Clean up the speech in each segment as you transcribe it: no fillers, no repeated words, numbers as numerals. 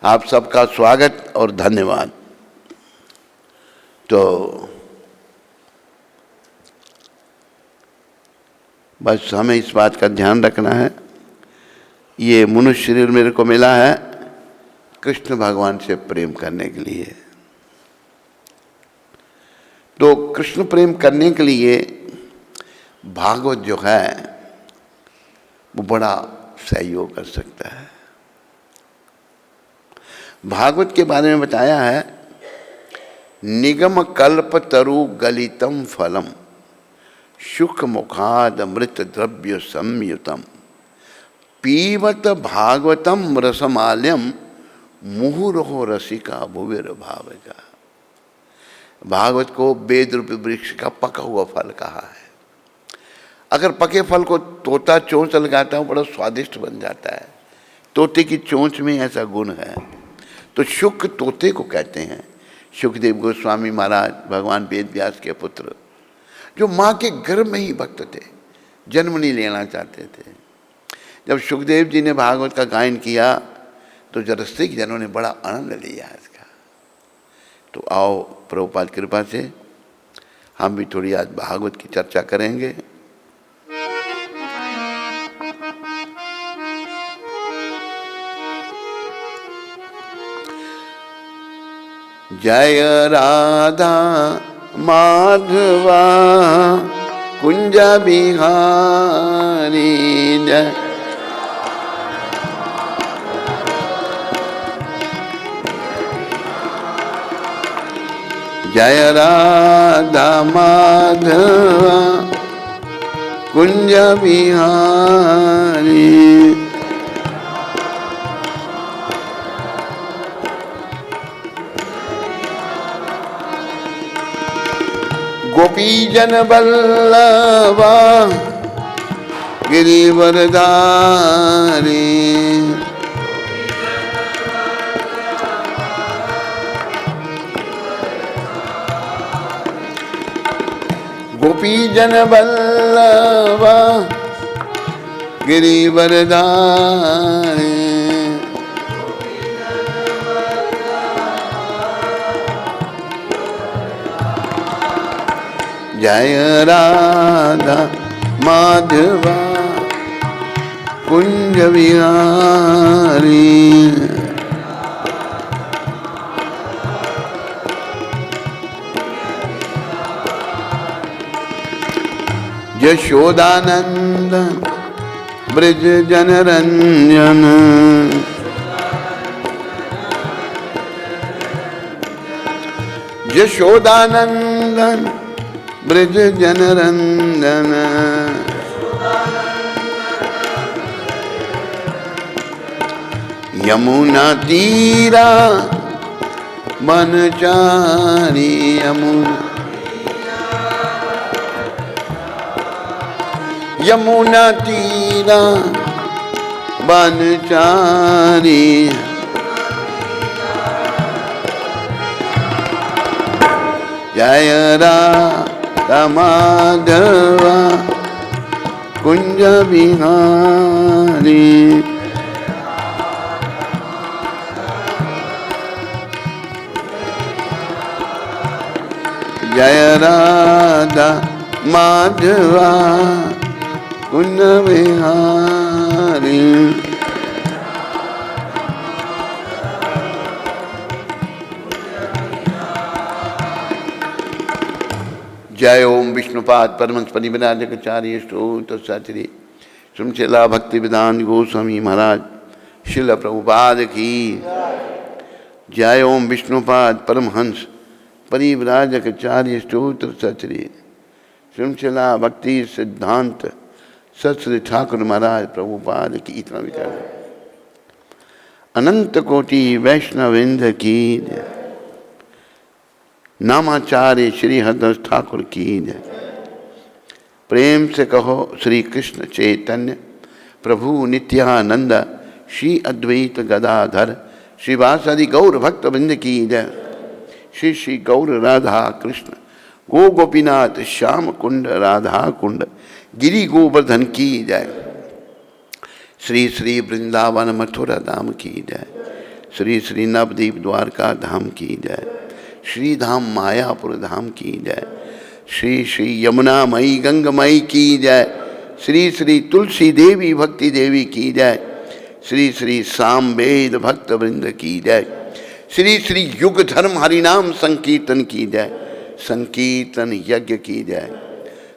आप सबका स्वागत और धन्यवाद। तो बस हमें इस बात का ध्यान रखना है, ये मनुष्य शरीर मेरे को मिला है कृष्ण भगवान से प्रेम करने के लिए। तो कृष्ण प्रेम करने के लिए भागवत जो है वो बड़ा सहयोग कर सकता है। भागवत के बारे में बताया है, निगम कल्प तरु गलितम फलम शुक मुखाद अमृत द्रव्य संयुतम पीवत भागवतम रसमाल्यम मुहुरहो रसिका भुविर भावगा। भागवत को वेद रूपी वृक्ष का पका हुआ फल कहा है। अगर पके फल को तोता चोंच लगाता है बड़ा स्वादिष्ट बन जाता है। तोते की चोंच में ऐसा गुण है। तो शुक तोते को कहते हैं। सुखदेव गोस्वामी महाराज भगवान वेद व्यास के पुत्र, जो माँ के गर्भ में ही भक्त थे, जन्म नहीं लेना चाहते थे। जब सुखदेव जी ने भागवत का गायन किया तो रसिक जनों ने बड़ा आनंद लिया इसका। तो आओ प्रभुपाद कृपा से हम भी थोड़ी आज भागवत की चर्चा करेंगे। जय राधा माधवा कुंज बिहारी जय राधा माधवा कुंज बिहारी गोपी जन वल्लभा गिरिवरधारी गोपी जन वल्लभा गिरिवरधारी जय राधा माधवा कुंज बिहारी यशोदानंद ब्रज जनरंजन यशोदानंदन ब्रज जनरंजन यमुना तीरा बनचारी यमुना तीरा बनचारी जय राधा माधवा कुंज बिहारी जय राधा माधवा कुंज बिहारी जय ओम विष्णुपाद परमहंस परिव्राजकाचार्य स्तोत्र सचरी श्रीला भक्ति वेदांत गोस्वामी महाराज शिल प्रभुपाद की जय ओम विष्णुपाद परमहंस परिव्राजकाचार्य स्तोत्र सचरी श्रीला भक्ति सिद्धांत सत्श्री ठाकुर महाराज प्रभुपाद की। इतना विचार अनंत कोटि वैष्णविंद की नामाचार्य श्री हरदास ठाकुर की जय। प्रेम से कहो श्री कृष्ण चैतन्य प्रभु नित्यानंद श्री अद्वैत गदाधर श्रीवासादि गौर भक्त वृंद की जय। श्री श्री गौर राधा कृष्ण गो गोपीनाथ श्याम कुंड राधा कुंड गिरि गोवर्धन की जय। श्री श्री वृंदावन मथुरा धाम की जय। श्री श्री नवदीप द्वारका धाम की जय, श्री धाम मायापुर धाम की जय, श्री श्री यमुना मई गंगमई की जय, श्री श्री तुलसी देवी भक्ति देवी की जय, श्री श्री सामवेद भक्त वृंद की जय, श्री श्री युग धर्म हरिनाम संकीर्तन की जय, संकीर्तन यज्ञ की जय।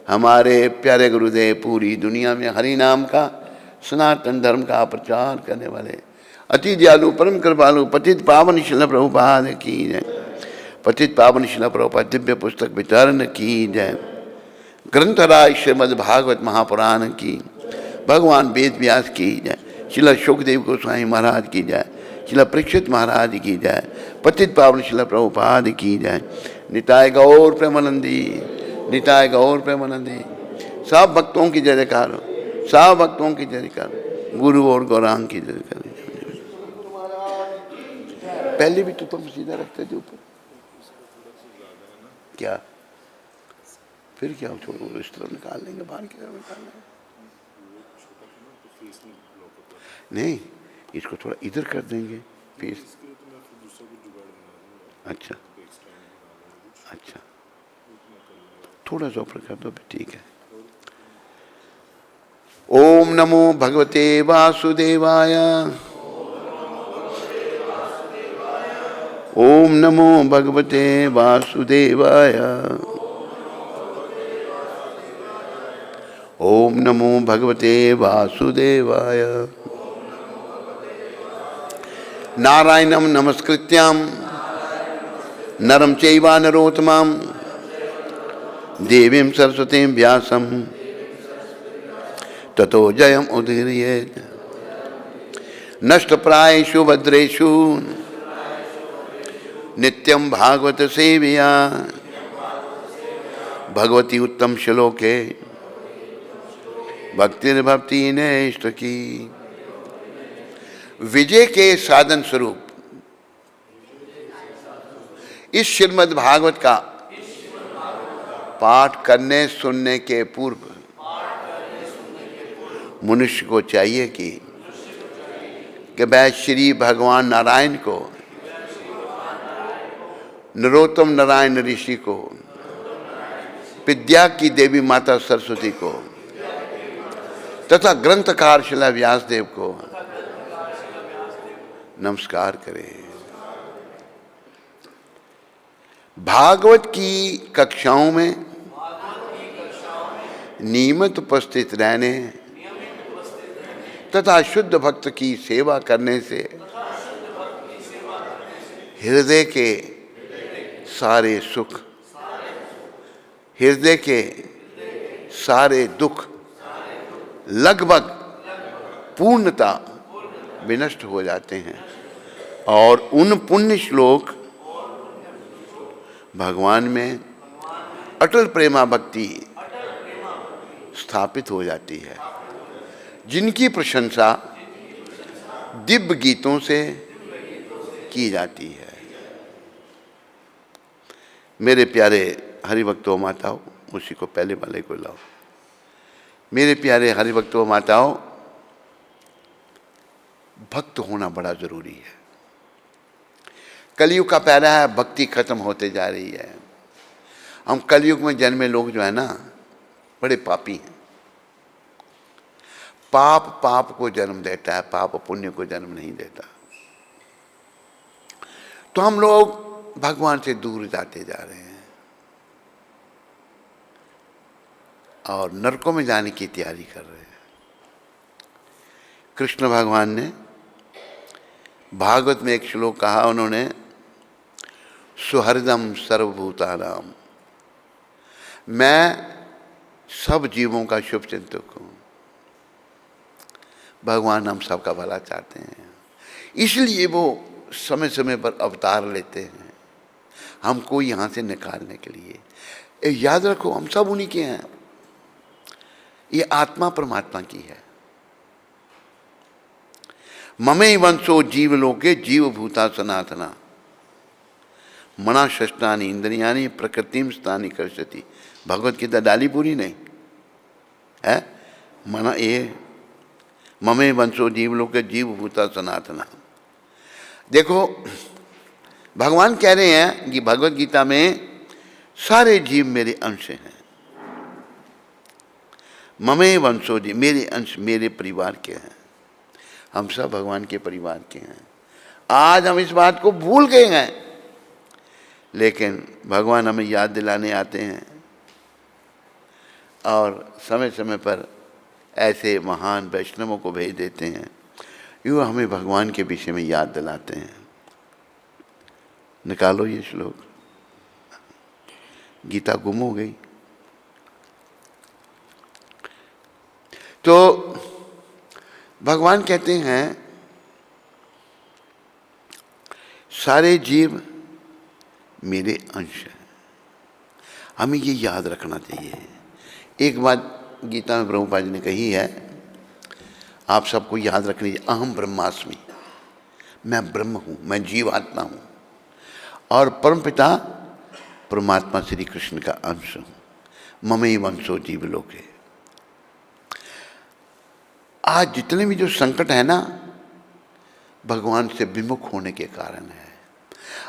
हमारे प्यारे गुरुदेव पूरी दुनिया में हरिनाम का सनातन धर्म का प्रचार करने वाले अति दयालु परम कृपालु पतित पावन शिल प्रभुपाद की जय, पतित पावन शिल प्रभुपाद दिव्य पुस्तक वितरण की जय। ग्रंथराज श्रीमद् भागवत महापुराण की, भगवान वेद व्यास की जय, शिला शुकदेव गोस्वामी महाराज की जय, शिला परीक्षित महाराज की जय, पतित पावन शिला प्रभुपाद की जय। निताय गौर प्रेमानंदी, निताय गौर प्रेमानंदी। सब भक्तों की जय जयकार, सब भक्तों की जय जयकार, गुरु और गौरांग की जय जयकार। पहले भी तो तुम सीधा रखते थे ऊपर, क्या फिर क्या छोड़ो, इस तरफ निकाल लेंगे, बाहर की तरफ निकाल लेंगे। नहीं, इसको थोड़ा इधर कर देंगे फेस। अच्छा अच्छा, थोड़ा सा ऊपर कर दो, ठीक है। ओम नमो भगवते वासुदेवाय, ओम नमो भगवते वासुदेवाय, ओम नमो भगवते वासुदेवाय। नारायणं नमस्कृत्यां नरं चैव नरोत्तमं देवीं सरस्वतीं व्यासं ततो जयम् उदीरयेत्। नष्टप्रायेषु भद्रेषु नित्यं भागवत सेवया भगवती उत्तम श्लोके भक्तिर्भक्ति नैष्ठ की। विजय के साधन स्वरूप इस श्रीमद् भागवत का पाठ करने सुनने के पूर्व मनुष्य को चाहिए कि वह श्री भगवान नारायण को, नरोत्तम नारायण ऋषि को, विद्या की देवी माता सरस्वती को तथा ग्रंथकार शिला व्यासदेव को नमस्कार करें। भागवत की कक्षाओं में नियमित उपस्थित रहने तथा शुद्ध भक्त की सेवा करने से हृदय के सारे सुख, हृदय के सारे दुख लगभग पूर्णता विनष्ट हो जाते हैं और उन पुण्य श्लोक भगवान में अटल प्रेमा भक्ति स्थापित हो जाती है, जिनकी प्रशंसा दिव्य गीतों से की जाती है। मेरे प्यारे हरिभक्तों माताओं, उसी को पहले वाले को लाओ। मेरे प्यारे हरिभक्तों माताओं, भक्त होना बड़ा जरूरी है। कलयुग का पैरा है, भक्ति खत्म होते जा रही है। हम कलयुग में जन्मे लोग जो है ना, बड़े पापी हैं। पाप पाप को जन्म देता है, पाप पुण्य को जन्म नहीं देता। तो हम लोग भगवान से दूर जाते जा रहे हैं और नरकों में जाने की तैयारी कर रहे हैं। कृष्ण भगवान ने भागवत में एक श्लोक कहा, उन्होंने सुहृदम सर्वभूतानाम, मैं सब जीवों का शुभ चिंतक हूँ। भगवान हम सबका भला चाहते हैं, इसलिए वो समय समय पर अवतार लेते हैं हमको यहाँ से निकालने के लिए। याद रखो, हम सब उन्हीं के हैं। ये आत्मा परमात्मा की है। ममे वंशो जीव लोके जीव भूता सनातना मना षष्टानि इंद्रियानि प्रकृतिम स्थानी कर्षति। भगवत गीता डाली पूरी नहीं है। मना ये ममे वंशो जीव लोके जीव भूता सनातना। देखो भगवान कह रहे हैं कि भगवत गीता में सारे जीव मेरे अंश हैं। ममे वंशो जी, मेरे अंश, मेरे परिवार के हैं। हम सब भगवान के परिवार के हैं। आज हम इस बात को भूल गए हैं, लेकिन भगवान हमें याद दिलाने आते हैं और समय समय पर ऐसे महान वैष्णवों को भेज देते हैं, यूँ हमें भगवान के विषय में याद दिलाते हैं। निकालो ये श्लोक, गीता गुम हो गई। तो भगवान कहते हैं सारे जीव मेरे अंश हैं। हमें ये याद रखना चाहिए। एक बात गीता में प्रभुपाद जी ने कही है, आप सबको याद रखनी चाहिए, अहम ब्रह्मास्मि, मैं ब्रह्म हूँ, मैं जीवात्मा हूँ और परमपिता परमात्मा श्री कृष्ण का अंश हूँ। ममे वंशो जीव लोके। आज जितने भी जो संकट है ना, भगवान से विमुख होने के कारण है।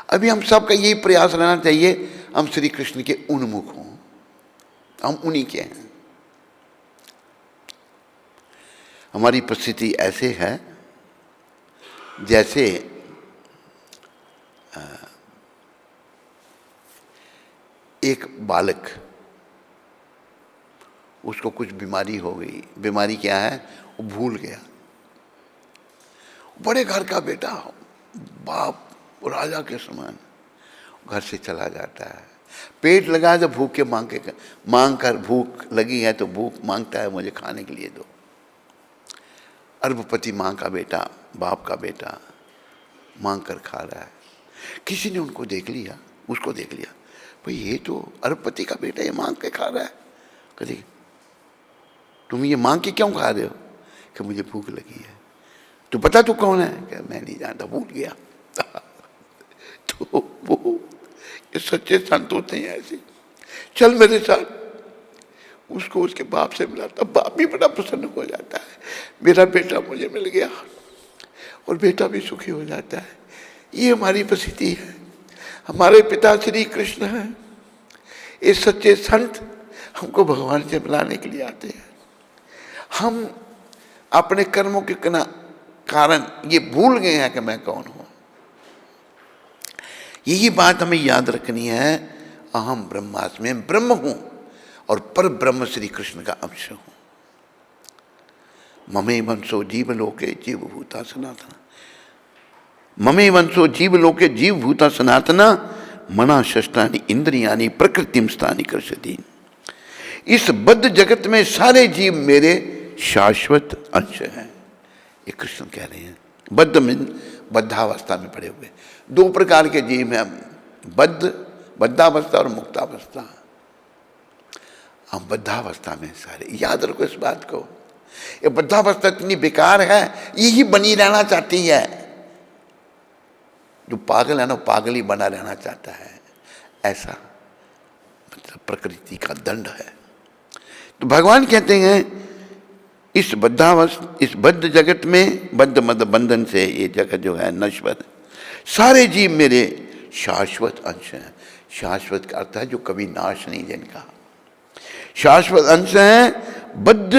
अभी हम सबका यही प्रयास रहना चाहिए, हम श्री कृष्ण के उन्मुख हों, हम उन्हीं के हैं। हमारी परिस्थिति ऐसे है जैसे एक बालक, उसको कुछ बीमारी हो गई। बीमारी क्या है? वो भूल गया। बड़े घर का बेटा, बाप राजा के समान, घर से चला जाता है। पेट लगा है तो भूख के मांग कर भूख लगी है तो भूख मांगता है, मुझे खाने के लिए दो। अरबपति माँ का बेटा, बाप का बेटा मांग कर खा रहा है। किसी ने उनको देख लिया, उसको देख लिया, भाई ये तो अरबपति का बेटा, ये मांग के खा रहा है। कहते तुम ये मांग के क्यों खा रहे हो? कि मुझे भूख लगी है। तो पता तू कौन है? क्या मैं नहीं जानता, भूल गया। तो वो ये सच्चे संत होते हैं ऐसे, चल मेरे साथ। उसको उसके बाप से मिलाता, बाप भी बड़ा प्रसन्न हो जाता है, मेरा बेटा मुझे मिल गया, और बेटा भी सुखी हो जाता है। ये हमारी परिस्थिति है। हमारे पिता श्री कृष्ण हैं, ये सच्चे संत हमको भगवान से मिलाने के लिए आते हैं। हम अपने कर्मों के कारण ये भूल गए हैं कि मैं कौन हूं। यही बात हमें याद रखनी है, अहम ब्रह्मास्मि, मैं ब्रह्म हूं और पर ब्रह्म श्री कृष्ण का अंश हूं। ममे वंशो जीव लोके जीव भूता सनातना। ममे वंशो जीव लोके जीव भूता सनातना मना शस्त्रानि इंद्रियानि प्रकृतिम स्थानि कर्षति। इस बद्ध जगत में सारे जीव मेरे शाश्वत अंश हैं। ये कृष्ण कह रहे हैं। बद्ध में बद्धावस्था में पड़े हुए दो प्रकार के जीव हैं, बद्धावस्था और मुक्तावस्था। हम बद्धावस्था में सारे, याद रखो इस बात को। ये बद्धावस्था इतनी बेकार है, यही बनी रहना चाहती है। जो पागल है ना, पागल ही बना रहना चाहता है। ऐसा मतलब प्रकृति का दंड है। तो भगवान कहते हैं इस बद्ध जगत में, बद्ध मद बंधन से ये जगत जो है नश्वर, सारे जीव मेरे शाश्वत अंश हैं। शाश्वत का अर्थ है जो कभी नाश नहीं, जिनका शाश्वत अंश है। बद्ध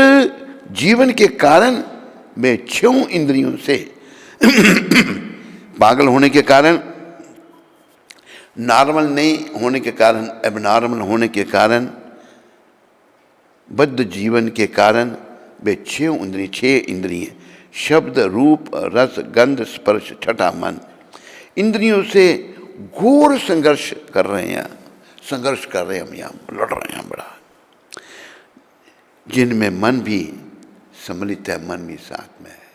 जीवन के कारण मैं 6 इंद्रियों से पागल होने के कारण, नॉर्मल नहीं होने के कारण, एबनॉर्मल होने के कारण, बद्ध जीवन के कारण वे 6 इंद्रिय शब्द रूप रस गंध स्पर्श छठा मन, इंद्रियों से घोर संघर्ष कर रहे हैं। संघर्ष कर रहे हैं, हम यहाँ लड़ रहे हैं बड़ा, जिनमें मन भी सम्मिलित है, मन भी साथ में है।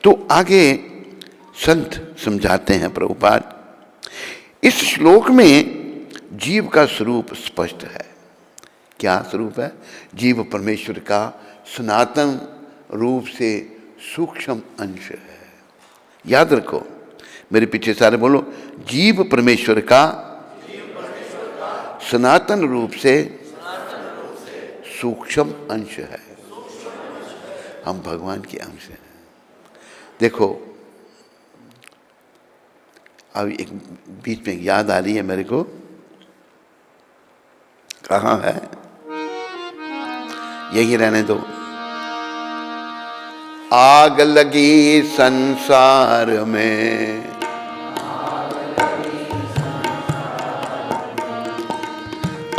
तो आगे संत समझाते हैं प्रभुपाद, इस श्लोक में जीव का स्वरूप स्पष्ट है। क्या स्वरूप है? जीव परमेश्वर का सनातन रूप से सूक्ष्म अंश है। याद रखो, मेरे पीछे सारे बोलो, जीव परमेश्वर का सनातन रूप से सूक्ष्म अंश है। हम भगवान के अंश हैं। देखो, अब एक बीच में याद आ रही है मेरे को, कहाँ है, यही रहने दो। आग लगी संसार में,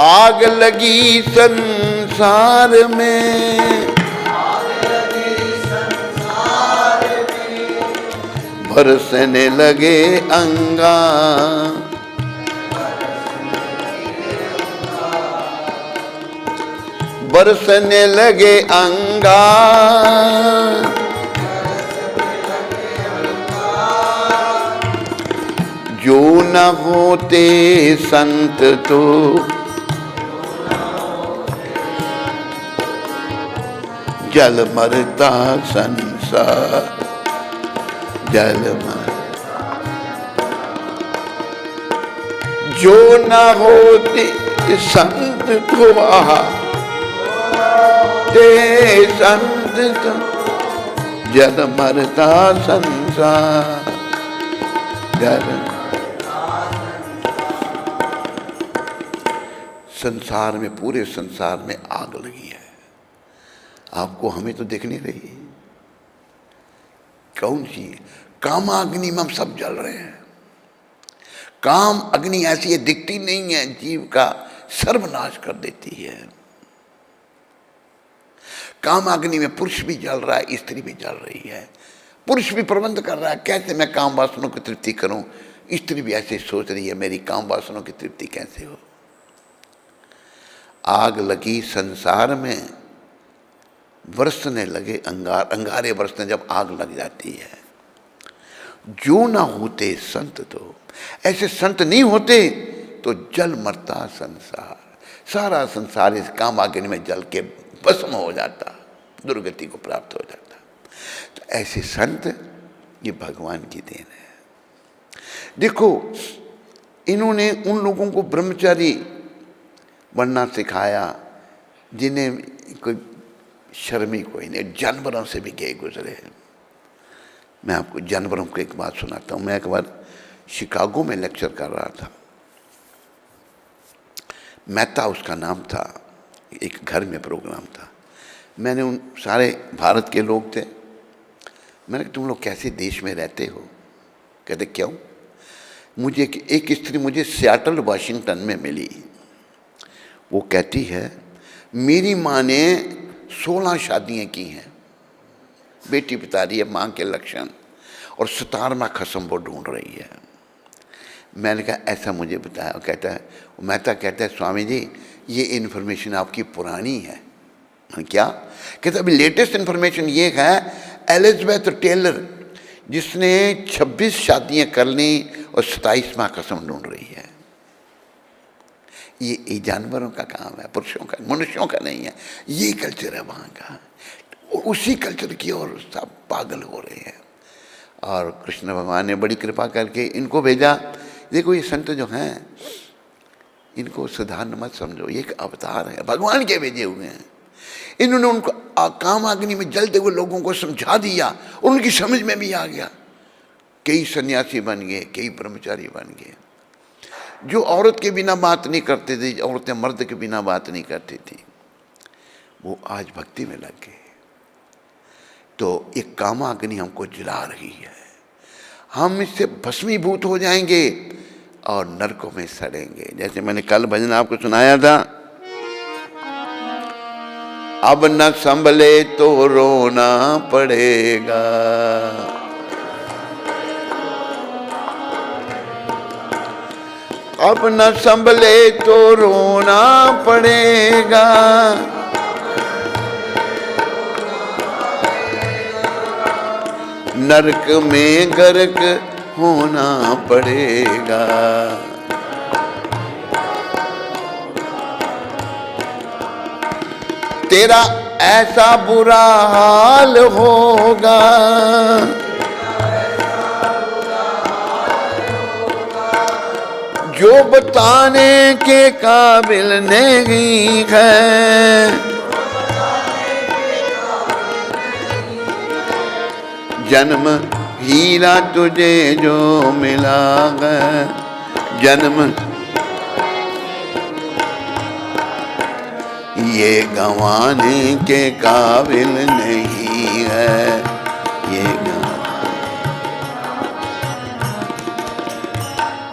आग लगी संसार में, बरसने लगे अंगार, बरसने लगे अंगार, जो न होते संत तो जल मरता संसार, जल मर, जो न होते संत तो ते संत तो जल मरता संसार, जल। संसार में, पूरे संसार में आग लगी है, आपको हमें तो दिख नहीं रही। कौन सी? कामाग्नि में हम सब जल रहे हैं। काम अग्नि ऐसी है, दिखती नहीं है, जीव का सर्वनाश कर देती है। कामाग्नि में पुरुष भी जल रहा है, स्त्री भी जल रही है। पुरुष भी प्रबंध कर रहा है, कैसे मैं काम वासनों की तृप्ति करूं। स्त्री भी ऐसे सोच रही है, मेरी काम वासनों की तृप्ति कैसे हो। आग लगी संसार में, बरसने लगे अंगार, अंगारे बरसने जब आग लग जाती है। जो ना होते संत तो, ऐसे संत नहीं होते तो जल मरता संसार, सारा संसार इस कामाग्नि में जल के भस्म हो जाता, दुर्गति को प्राप्त हो जाता। तो ऐसे संत ये भगवान की देन है। देखो, इन्होंने उन लोगों को ब्रह्मचारी बनना सिखाया जिन्हें कोई शर्म ही कोई नहीं, जानवरों से भी गए गुजरे। मैं आपको जानवरों को एक बात सुनाता हूँ। मैं एक बार शिकागो में लेक्चर कर रहा था, मेहता उसका नाम था, एक घर में प्रोग्राम था। मैंने उन सारे भारत के लोग थे, मैंने कहा तुम लोग कैसे देश में रहते हो? कहते क्यों? मुझे एक स्त्री मुझे सियाटल वाशिंगटन में मिली। वो कहती है मेरी माँ ने 16 शादियाँ की हैं, बेटी बता रही है माँ के लक्षण, और 17वां खसम वो ढूंढ रही है। मैंने कहा ऐसा मुझे बताया। कहता है, मेहता कहता है स्वामी जी ये इन्फॉर्मेशन आपकी पुरानी है। क्या? कहता अभी लेटेस्ट इन्फॉर्मेशन ये है, एलिजाबेथ टेलर जिसने 26 शादियाँ कर ली और 27वां खसम ढूंढ रही है। ये जानवरों का काम है, पुरुषों का, मनुष्यों का नहीं है। ये कल्चर है वहाँ का। उसी कल्चर की ओर सब पागल हो रहे हैं। और कृष्ण भगवान ने बड़ी कृपा करके इनको भेजा। देखो ये संत जो हैं इनको साधारण मत समझो, ये एक अवतार है, भगवान के भेजे हुए हैं। इन्होंने उनको कामाग्नि में जलते हुए लोगों को समझा दिया और उनकी समझ में भी आ गया। कई सन्यासी बन गए, कई ब्रह्मचारी बन गए। जो औरत के बिना बात नहीं करते थे, औरतें मर्द के बिना बात नहीं करती थी, वो आज भक्ति में लग गए। तो एक कामाग्नि हमको जला रही है, हम इससे भस्मीभूत हो जाएंगे और नरकों में सड़ेंगे। जैसे मैंने कल भजन आपको सुनाया था, अब न संभले तो रोना पड़ेगा, अब न संभले तो रोना पड़ेगा, नरक में गर्क होना पड़ेगा। तेरा ऐसा बुरा हाल होगा, जो बताने के काबिल नहीं है। जन्म हीरा तुझे जो मिला है जन्म, ये गंवाने के काबिल नहीं है, ये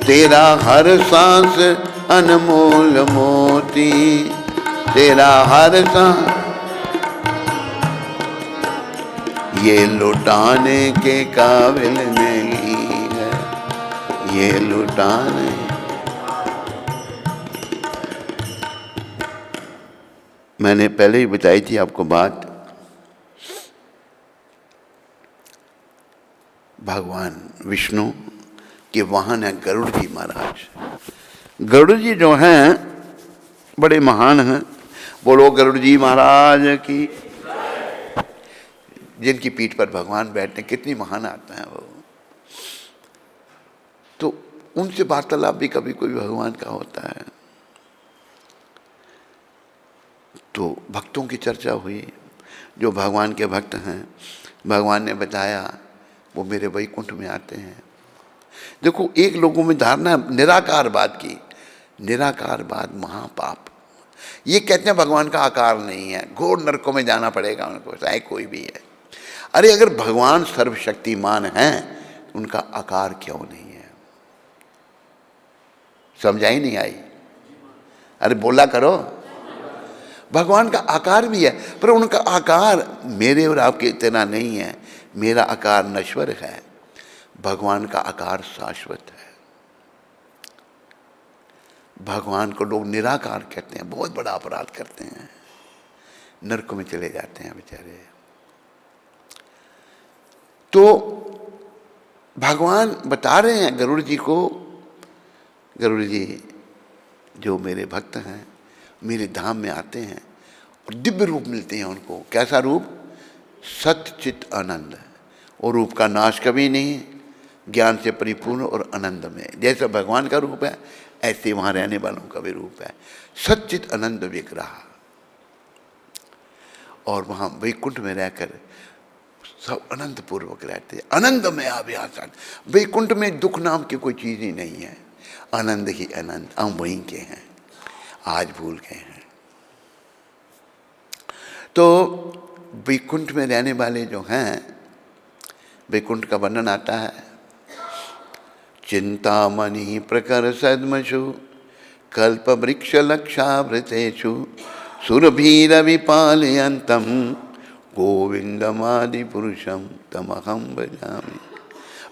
तेरा हर सांस अनमोल मोती, तेरा हर सांस ये लुटाने के काबिल नहीं है, ये लुटाने। मैंने पहले ही बताई थी आपको बात, भगवान विष्णु के वाहन है गरुड़ जी महाराज। गरुड़ जी जो हैं बड़े महान हैं, बोलो गरुड़ जी महाराज की। जिनकी पीठ पर भगवान बैठते हैं कितनी महान आत्मा है वो। तो उनसे वार्तालाप भी कभी कोई भगवान का होता है। तो भक्तों की चर्चा हुई, जो भगवान के भक्त हैं, भगवान ने बताया वो मेरे वैकुंठ में आते हैं। देखो एक लोगों में धारणा निराकारवाद की, निराकारवाद महापाप। ये कहते हैं भगवान का आकार नहीं है, घोर नरकों में जाना पड़ेगा उनको, चाहे कोई भी है। अरे अगर भगवान सर्वशक्तिमान हैं उनका आकार क्यों नहीं है? समझाई नहीं आई? अरे बोला करो। भगवान का आकार भी है, पर उनका आकार मेरे और आपके इतना नहीं है। मेरा आकार नश्वर है, भगवान का आकार शाश्वत है। भगवान को लोग निराकार कहते हैं, बहुत बड़ा अपराध करते हैं, नरक में चले जाते हैं बेचारे। तो भगवान बता रहे हैं गरुड़ जी को, गरुड़ जी जो मेरे भक्त हैं मेरे धाम में आते हैं और दिव्य रूप मिलते हैं उनको। कैसा रूप? सत्य चित आनंद। और रूप का नाश कभी नहीं, ज्ञान से परिपूर्ण और आनंद में। जैसा भगवान का रूप है ऐसे वहाँ रहने वालों का भी रूप है, सच्चित आनंद विग्रह। और वहाँ वैकुंठ में रहकर सब आनंद पूर्वक रहते हैं, आनंद में अभ्यासन। वैकुंठ में दुख नाम की कोई चीज़ ही नहीं है, आनंद ही आनंद। हम वहीं के हैं, आज भूल गए हैं। तो वैकुंठ में रहने वाले जो हैं, वैकुंठ का वर्णन आता है, चिंतामणि प्रकर सद्मषु कल्प वृक्ष लक्षावृतेषु सुरभीर विपालयन्तम गोविंदमादि पुरुषम तमहम भजामि।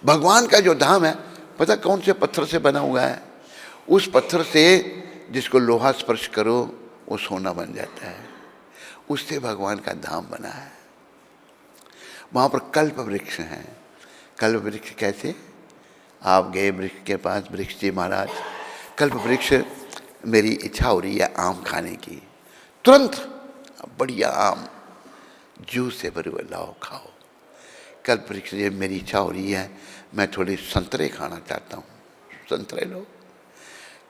भगवान का जो धाम है, पता कौन से पत्थर से बना हुआ है? उस पत्थर से जिसको लोहा स्पर्श करो वो सोना बन जाता है, उससे भगवान का धाम बना है। वहाँ पर कल्प वृक्ष हैं। कल्प वृक्ष कैसे? आप गए वृक्ष के पास, वृक्ष जी महाराज कल्प वृक्ष मेरी इच्छा हो रही है आम खाने की, तुरंत बढ़िया आम जूस से भरे हुए लाओ खाओ। कल्प वृक्ष जी मेरी इच्छा हो रही है मैं थोड़े संतरे खाना चाहता हूँ, संतरे लो।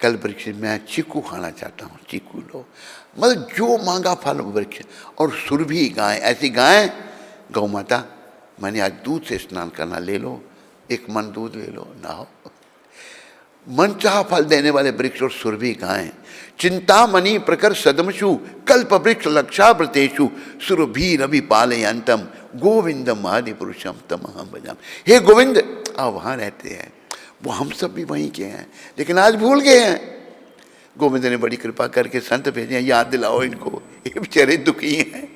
कल्प वृक्ष मैं चीकू खाना चाहता हूँ, चीकू लो। मतलब जो मांगा फल वृक्ष। और सुरभि गाय, ऐसी गाय, गौ माता मैंने आज दूध से स्नान करना, ले लो, एक मन दूध ले लो, नहाओ। मन चाह फल देने वाले वृक्ष और सुरभि गाय। चिंतामणि प्रकर सदमशु कल्प वृक्ष लक्षावृतेषु सुरभि रवि पालयंतम गोविंदम आदि पुरुषम तमहम भजामि। हे गोविंद, आप वहाँ रहते हैं, वो हम सब भी वहीं के हैं, लेकिन आज भूल गए हैं। गोविंद ने बड़ी कृपा करके संत भेजे हैं, याद दिलाओ इनको, ये बेचारे दुखी हैं।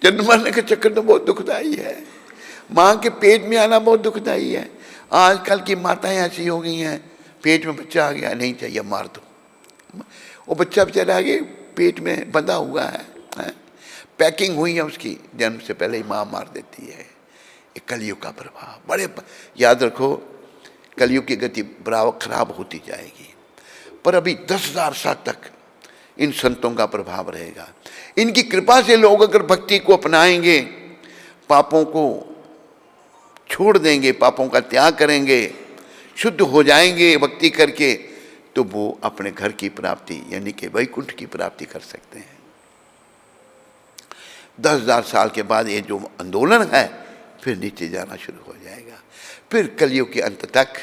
जन्म मरने का चक्कर तो बहुत दुखदाई है, माँ के पेट में आना बहुत दुखदाई है। आजकल की माताएं ऐसी हो गई हैं, पेट में बच्चा आ गया, नहीं चाहिए मार दो। वो बच्चा बेचारा आगे पेट में बंधा हुआ है, पैकिंग हुई है उसकी, जन्म से पहले ही माँ मार देती है। ये कलयुग का प्रभाव, बड़े याद रखो, कलयुग की गति बराबर खराब होती जाएगी। पर अभी 10,000 साल तक इन संतों का प्रभाव रहेगा। इनकी कृपा से लोग अगर भक्ति को अपनाएंगे, पापों को छोड़ देंगे, पापों का त्याग करेंगे, शुद्ध हो जाएंगे भक्ति करके, तो वो अपने घर की प्राप्ति यानी कि वैकुंठ की प्राप्ति कर सकते हैं। 10,000 साल के बाद ये जो आंदोलन है फिर नीचे जाना शुरू हो जाएगा। फिर कलयुग के अंत तक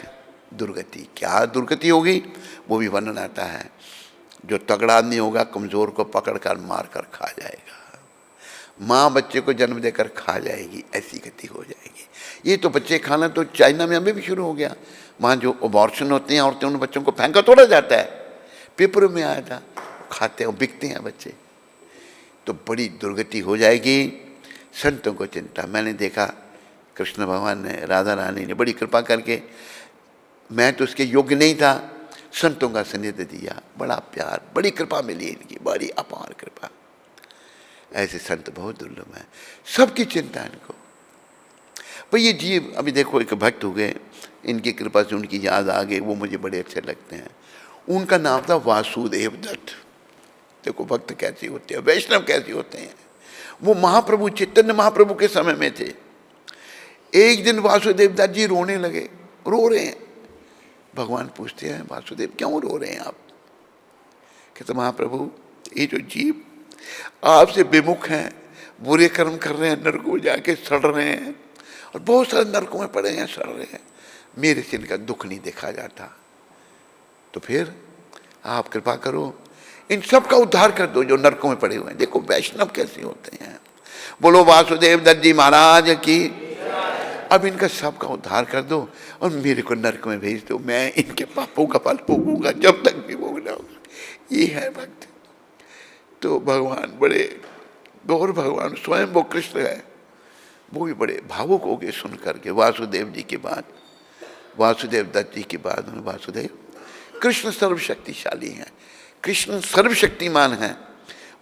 दुर्गति। क्या दुर्गति होगी वो भी वर्णन आता है। जो तगड़ा आदमी होगा कमज़ोर को पकड़ कर मार कर खा जाएगा, माँ बच्चे को जन्म देकर खा जाएगी, ऐसी गति हो जाएगी। ये तो बच्चे खाना तो चाइना में अभी भी शुरू हो गया। वहाँ जो अबॉर्शन होते हैं औरतें, उन बच्चों को फेंका तोड़ा जाता है। पेपर में आया था, खाते हैं, बिकते हैं बच्चे। तो बड़ी दुर्गति हो जाएगी। संतों को चिंता। मैंने देखा कृष्ण भगवान ने, राधा रानी ने बड़ी कृपा करके, मैं तो उसके योग्य नहीं था, संतों का सानिध्य दिया, बड़ा प्यार, बड़ी कृपा मिली इनकी, बड़ी अपार कृपा। ऐसे संत बहुत दुर्लभ हैं, सबकी चिंता इनको। भाई ये जीव, अभी देखो एक भक्त हो गए, इनकी कृपा से उनकी याद आ गई, वो मुझे बड़े अच्छे लगते हैं। उनका नाम था वासुदेव दत्त। देखो भक्त कैसे होते हैं, वैष्णव कैसे होते हैं। वो महाप्रभु चैतन्य महाप्रभु के समय में थे। एक दिन वासुदेव दत्त जी रोने लगे, रो रहे हैं। भगवान पूछते हैं, वासुदेव क्यों रो रहे हैं आप? कहते महाप्रभु, ये जो जीव आपसे विमुख हैं, बुरे कर्म कर रहे हैं, नरकों में जाके सड़ रहे हैं, और बहुत सारे नरकों में पड़े हैं, सड़ रहे हैं, मेरे से इनका दुख नहीं देखा जाता। तो फिर आप कृपा करो, इन सब का उद्धार कर दो जो नरकों में पड़े हुए हैं। देखो वैष्णव कैसे होते हैं। बोलो वासुदेव दत्त जी महाराज की। अब इनका सब का उद्धार कर दो और मेरे को नरक में भेज दो, मैं इनके पापों का फल भोगूंगा जब तक भी भोगना होगा। ये है भक्त। तो भगवान बड़े, गौर भगवान स्वयं वो कृष्ण है, वो भी बड़े भावुक हो गए सुन करके वासुदेव जी के बाद, वासुदेव दत्त जी के बाद। वासुदेव, कृष्ण सर्वशक्तिशाली हैं, कृष्ण सर्वशक्तिमान हैं,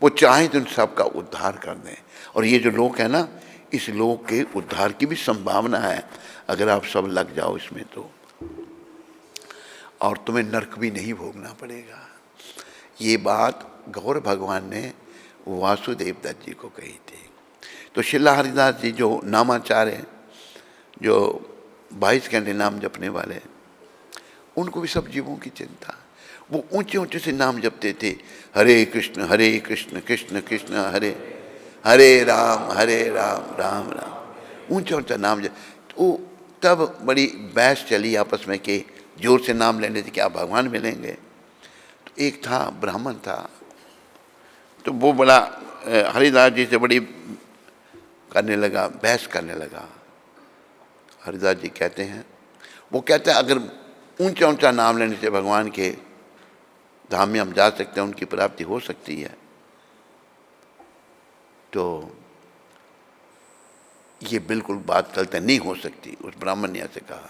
वो चाहे तो उन सब का उद्धार कर दें। और ये जो लोक है ना, इस लोक के उद्धार की भी संभावना है अगर आप सब लग जाओ इसमें तो, और तुम्हें नरक भी नहीं भोगना पड़ेगा। ये बात गौर भगवान ने वासुदेव दत्त जी को कही थी। तो शिला हरिदास जी जो नामाचार्य, जो 22 घंटे नाम जपने वाले, उनको भी सब जीवों की चिंता। वो ऊंचे ऊंचे से नाम जपते थे, हरे कृष्ण कृष्ण कृष्ण हरे हरे राम राम राम, ऊंचा ऊंचा नाम जप। तो तब बड़ी बहस चली आपस में कि जोर से नाम लेने से क्या भगवान मिलेंगे। तो एक था ब्राह्मण था, तो वो बड़ा हरिदास जी से बड़ी करने लगा, बहस करने लगा। हरिदास जी कहते हैं, वो कहते हैं अगर ऊंचा ऊंचा नाम लेने से भगवान के धाम में हम जा सकते हैं, उनकी प्राप्ति हो सकती है, तो ये बिल्कुल बात गलत नहीं हो सकती। उस ब्राह्मण ने ऐसे कहा,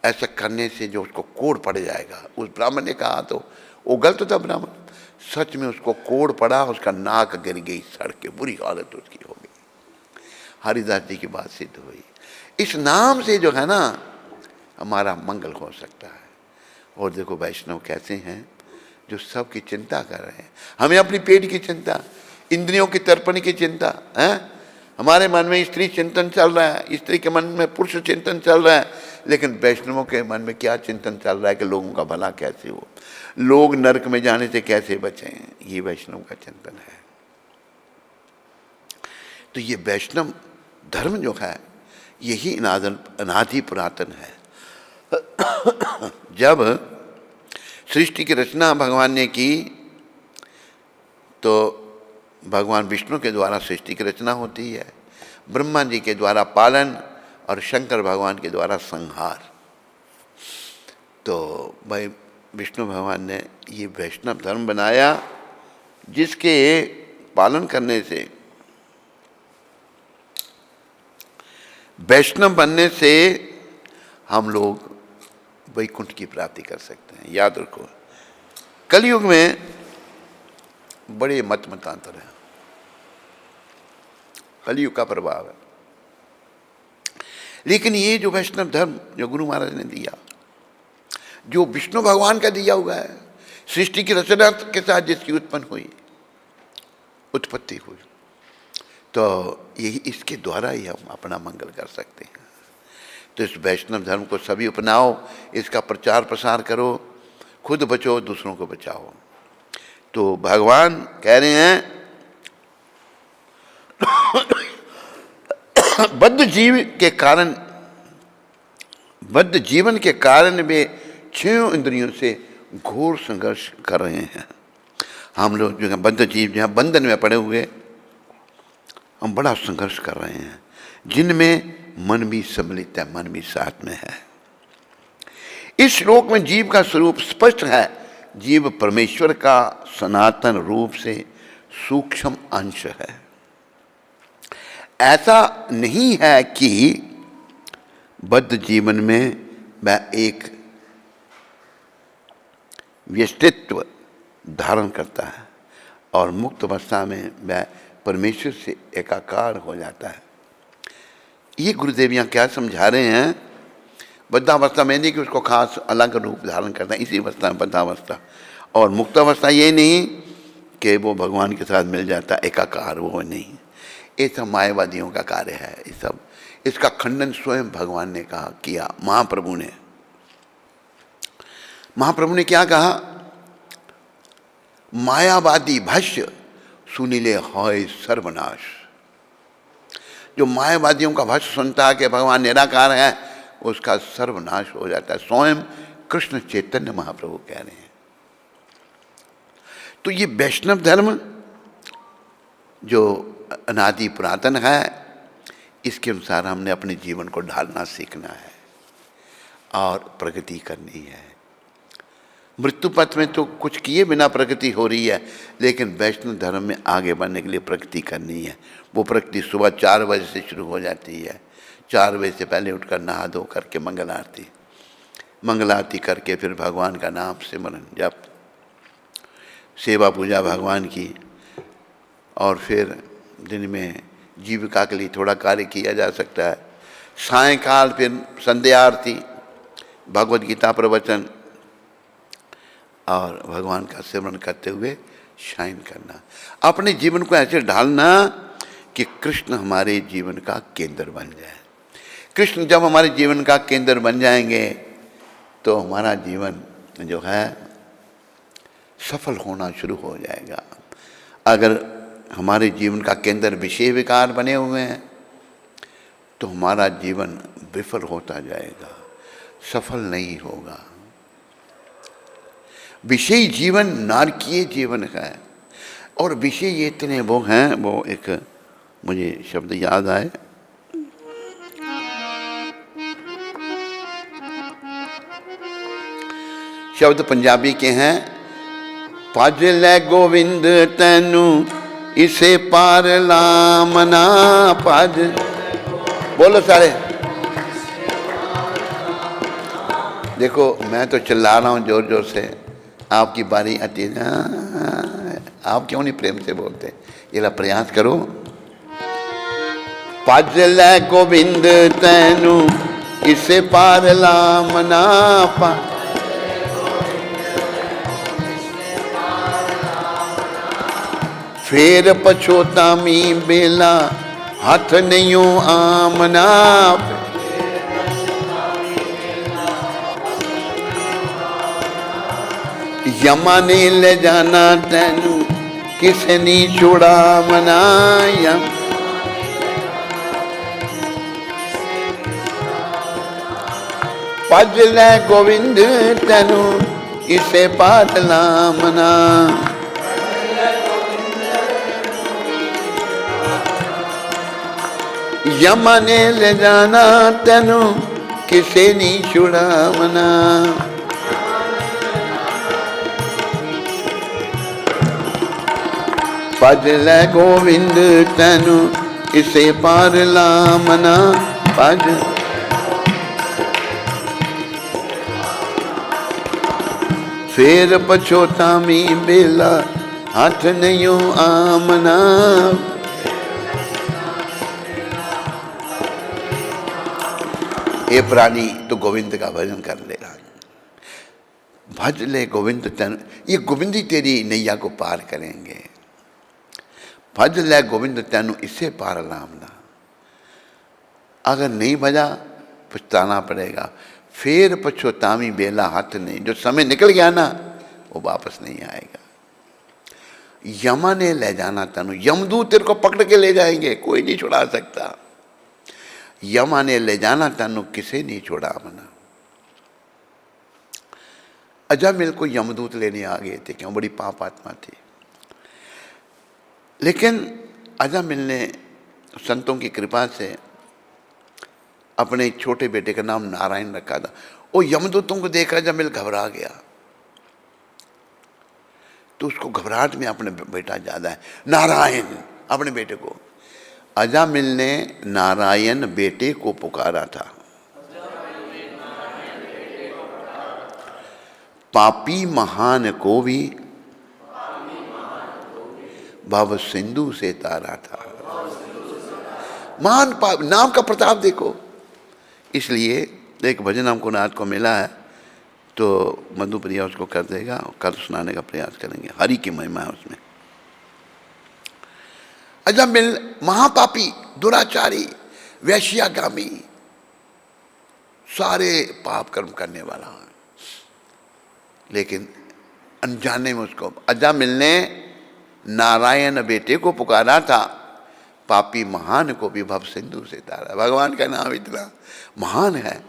ऐसा करने से जो उसको कोड़ पड़ जाएगा। उस ब्राह्मण ने कहा तो वो गलत था ब्राह्मण, सच में उसको कोड़ पड़ा, उसका नाक गिर गई, सड़ के बुरी हालत उसकी हो गई। हरिदास जी की बात सिद्ध हुई। इस नाम से जो है ना हमारा मंगल हो सकता है। और देखो वैष्णव कैसे हैं, जो सबकी चिंता कर रहे हैं। हमें अपनी पेट की चिंता, इंद्रियों की तर्पण की चिंता है, हमारे मन में स्त्री चिंतन चल रहा है, स्त्री के मन में पुरुष चिंतन चल रहा है, लेकिन वैष्णवों के मन में क्या चिंतन चल रहा है कि लोगों का भला कैसे हो, लोग नरक में जाने से कैसे बचें। ये वैष्णव का चिंतन है। तो ये वैष्णव धर्म जो है यही अनादि पुरातन है। जब सृष्टि की रचना भगवान ने की तो भगवान विष्णु के द्वारा सृष्टि की रचना होती है, ब्रह्मा जी के द्वारा पालन और शंकर भगवान के द्वारा संहार। तो भाई विष्णु भगवान ने ये वैष्णव धर्म बनाया, जिसके पालन करने से, वैष्णव बनने से हम लोग वैकुंठ की प्राप्ति कर सकते हैं। याद रखो, कलयुग में बड़े मतांतर हैं, कलयुग का प्रभाव है। लेकिन ये जो वैष्णव धर्म जो गुरु महाराज ने दिया, जो विष्णु भगवान का दिया हुआ है, सृष्टि की रचना के साथ जिसकी उत्पत्ति हुई, तो यही इसके द्वारा ही हम अपना मंगल कर सकते हैं। तो इस वैष्णव धर्म को सभी अपनाओ, इसका प्रचार प्रसार करो, खुद बचो दूसरों को बचाओ। तो भगवान कह रहे हैं बद्ध जीव के कारण बद्ध जीवन के कारण वे 6 इंद्रियों से घोर संघर्ष कर रहे हैं। हम लोग जो है बद्ध जीव जहाँ बंधन में पड़े हुए, हम बड़ा संघर्ष कर रहे हैं, जिनमें मन भी सम्मिलित है, मन भी साथ में है। इस श्लोक में जीव का स्वरूप स्पष्ट है। जीव परमेश्वर का सनातन रूप से सूक्ष्म अंश है। ऐसा नहीं है कि बद्ध जीवन में वह एक व्यक्तित्व धारण करता है और मुक्त अवस्था में वह परमेश्वर से एकाकार हो जाता है। ये गुरुदेव यहाँ क्या समझा रहे हैं? बद्धावस्था में नहीं कि उसको खास अलग रूप धारण करना है, इसी अवस्था में बद्धावस्था। और मुक्त अवस्था ये नहीं कि वो भगवान के साथ मिल जाता है एकाकार, वो नहीं। ये सब मायावादियों का कार्य है। ये सब, इसका खंडन स्वयं भगवान ने कहा किया। महाप्रभु ने क्या कहा? मायावादी भस्य सुनिले होय सर्वनाश। जो मायावादियों का भस्य सुनता है कि भगवान निराकार है, उसका सर्वनाश हो जाता है। स्वयं कृष्ण चैतन्य महाप्रभु कह रहे हैं। तो ये वैष्णव धर्म जो अनादि पुरातन है, इसके अनुसार हमने अपने जीवन को ढालना सीखना है और प्रगति करनी है। मृत्यु पथ में तो कुछ किए बिना प्रगति हो रही है, लेकिन वैष्णव धर्म में आगे बढ़ने के लिए प्रगति करनी है। वो प्रगति सुबह 4 बजे से शुरू हो जाती है। 4 बजे से पहले उठकर नहा धो करके मंगल आरती करके फिर भगवान का नाम सिमरन जप, सेवा पूजा भगवान की, और फिर दिन में जीविका के लिए थोड़ा कार्य किया जा सकता है। सायंकाल फिर संध्या आरती, भगवद गीता प्रवचन और भगवान का सिमरन करते हुए शाइन करना। अपने जीवन को ऐसे ढालना कि कृष्ण हमारे जीवन का केंद्र बन जाए। कृष्ण जब हमारे जीवन का केंद्र बन जाएंगे तो हमारा जीवन जो है सफल होना शुरू हो जाएगा। अगर हमारे जीवन का केंद्र विषय विकार बने हुए हैं तो हमारा जीवन विफल होता जाएगा, सफल नहीं होगा। विषय जीवन नारकीय जीवन है। और विषय इतने वो हैं, वो एक मुझे शब्द याद आए, शब्द पंजाबी के हैं, भज लै गोविंद तैनू इसे पार लामना। भज, बोलो सारे। देखो मैं तो चिल्ला रहा हूँ जोर जोर से, आपकी बारी आती है ना, आप क्यों नहीं प्रेम से बोलते? ये ला प्रयास करो। भज लै गोविंद तैनू इसे पार लामना। फेर पछोतामी बेला हाथ नहीं आमना। यमा ने ले जाना तैनू किसे नहीं छुड़ावना। भज लै गोविंद तैनू इसे पार लामना। यमा ने ले जाना तैनू किसे नहीं छुड़ावना। भज लै गोविंद तैनू इसे पार लामना। भज फेर पछोतामी बेला हाथ नहीं आमना। ये प्राणी तो गोविंद का भजन कर लेगा। भज ले गोविंद तैनू, ये गोविंद ही तेरी नैया को पार करेंगे। भज ले गोविंद तैनू इसे पार लामना। अगर नहीं भजा पछताना पड़ेगा। फिर पछोतामी बेला हाथ नहीं, जो समय निकल गया ना वो वापस नहीं आएगा। यमा ने ले जाना तैनू, यमदूत तेरे को पकड़ के ले जाएंगे, कोई नहीं छुड़ा सकता। यमा ने ले जाना तैनू किसे नहीं छुड़ावना। अजामिल को यमदूत लेने आ गए थे, क्यों, बड़ी पाप आत्मा थी। लेकिन अजामिल ने संतों की कृपा से अपने छोटे बेटे का नाम नारायण रखा था। वो यमदूतों को देखकर अजामिल घबरा गया, तो उसको घबराहट में अपने बेटा ज्यादा है, नारायण, अपने बेटे को। अजामिल ने नारायण बेटे को पुकारा था। पापी महान को भी भव सिंधु से तारा था। महान पाप, नाम का प्रताप देखो। इसलिए एक भजन हमको नाथ को मिला है, तो मधुप्रिया उसको कर देगा, कल सुनाने का प्रयास करेंगे। हरि की महिमा है उसमें। अजामिल महापापी, दुराचारी, वैश्यागामी, सारे पाप कर्म करने वाला है। लेकिन अनजाने में उसको अजामिल ने नारायण बेटे को पुकारा था। पापी महान को भी भव सिंधु से तारा। भगवान का नाम इतना महान है,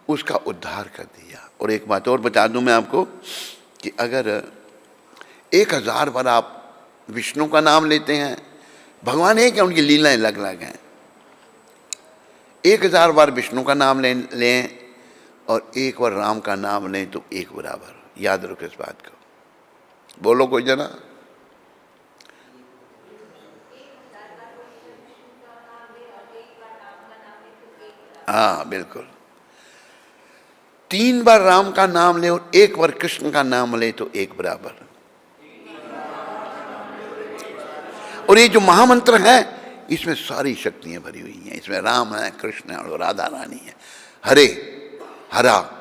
उसका उद्धार कर दिया। और एक बात और बता दूं मैं आपको कि अगर 1000 बार आप विष्णु का नाम लेते हैं, भगवान एक है, उनकी लीलाएं अलग अलग हैं। 1000 बार विष्णु का नाम लें और 1 बार राम का नाम लें तो 1 बराबर। याद रखो इस बात को। बोलो कोई जना। हाँ बिल्कुल। 3 बार राम का नाम ले और 1 बार कृष्ण का नाम ले तो 1 बराबर। और ये जो महामंत्र है, इसमें सारी शक्तियां भरी हुई हैं। इसमें राम है, कृष्ण है और राधा रानी है। हरे, हरा,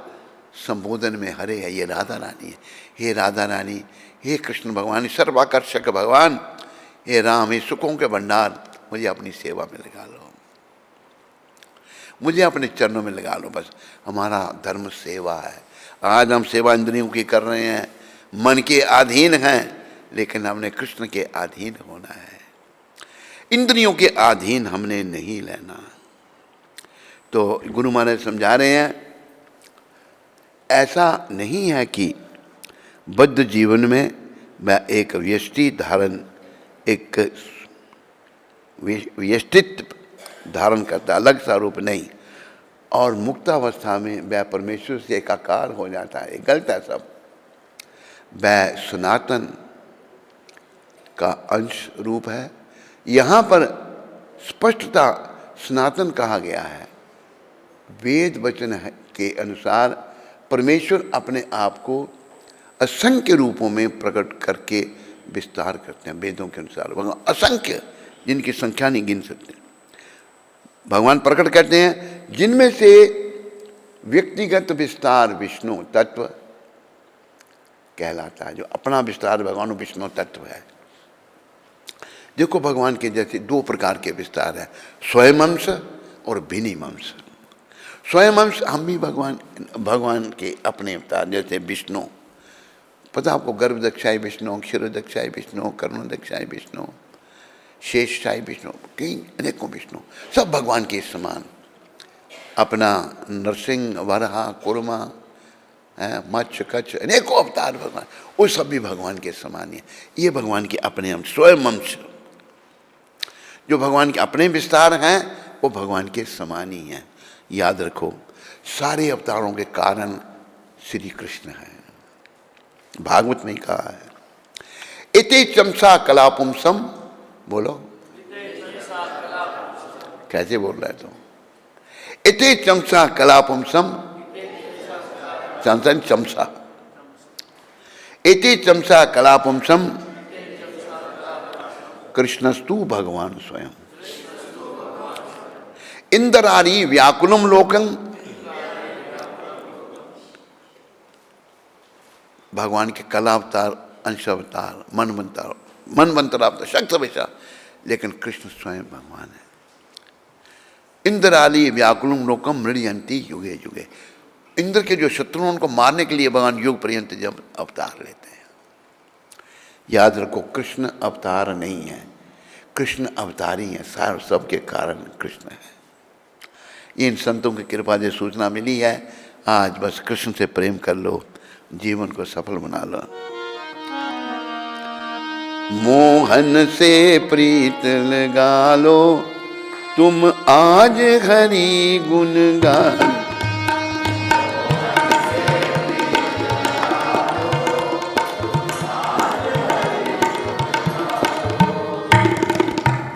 संबोधन में हरे है, ये राधा रानी है। हे राधा रानी, हे कृष्ण भगवान, सर्वाकर्षक भगवान, हे राम, हे सुखों के भंडार, मुझे अपनी सेवा में लगा लो, मुझे अपने चरणों में लगा लो। बस हमारा धर्म सेवा है। आज हम सेवा इंद्रियों की कर रहे हैं, मन के अधीन हैं, लेकिन हमने कृष्ण के अधीन होना है। इंद्रियों के अधीन हमने नहीं लेना। तो गुरु महाराज समझा रहे हैं, ऐसा नहीं है कि बद्ध जीवन में मैं एक व्यष्टि धारण, एक व्यष्टित्व धारण करता, अलग सा रूप नहीं, और मुक्तावस्था में वह परमेश्वर से एकाकार हो जाता है। गलत है सब। वह सनातन का अंश रूप है। यहाँ पर स्पष्टता सनातन कहा गया है। वेद वचन के अनुसार परमेश्वर अपने आप को असंख्य रूपों में प्रकट करके विस्तार करते हैं। वेदों के अनुसार भगवान असंख्य, जिनकी संख्या नहीं गिन सकते, भगवान प्रकट करते हैं, जिनमें से व्यक्तिगत विस्तार विष्णु तत्व कहलाता है। जो अपना विस्तार भगवान विष्णु तत्व है। देखो भगवान के जैसे 2 प्रकार के विस्तार है, स्वयं अंश और भिन्नी अंश। स्वयं अंश हम भी भगवान के अपने अवतार, जैसे विष्णु, पता आपको, गर्भदक्षाय विष्णु, क्षीरोदक्षाय विष्णु, कर्णोदक्षाय विष्णु, शेषशाही विष्णु, कई अनेकों विष्णु, सब भगवान के समान। अपना नरसिंह, वराह, कुर्मा, मत्स्य, कच्छ, अनेकों अवतार भगवान, वो सब भी भगवान के समान है। ये भगवान के अपने अंश, स्वयं अंश। जो भगवान के अपने विस्तार हैं वो भगवान के समान ही हैं। याद रखो, सारे अवतारों के कारण श्री कृष्ण है। भागवत में ही कहा है, इति चमसा कलापुंसम, बोलो कैसे बोल रहा है तुम? इति चमसा कलापुंसम, चमसन चमसा, इति चमसा कलापुंसम कृष्णस्तु भगवान स्वयं। इंद्रारी व्याकुलम लोकं, भगवान के कला अवतार, अंश अवतार, मनवंतर अवतार, शक्ति विशा, लेकिन कृष्ण स्वयं भगवान है। इंद्राली व्याकुलम लोकम मृडयंती युगे युगे। इंद्र के जो शत्रु हैं उनको मारने के लिए भगवान युग पर्यंत जब अवतार लेते हैं। याद रखो, कृष्ण अवतार नहीं है, कृष्ण अवतारी है। सार सबके कारण कृष्ण है। इन संतों की कृपा से सूचना मिली है। आज बस कृष्ण से प्रेम कर लो, जीवन को सफल बना लो। मोहन से प्रीत लगा लो, तुम आज हरि गुण गालो।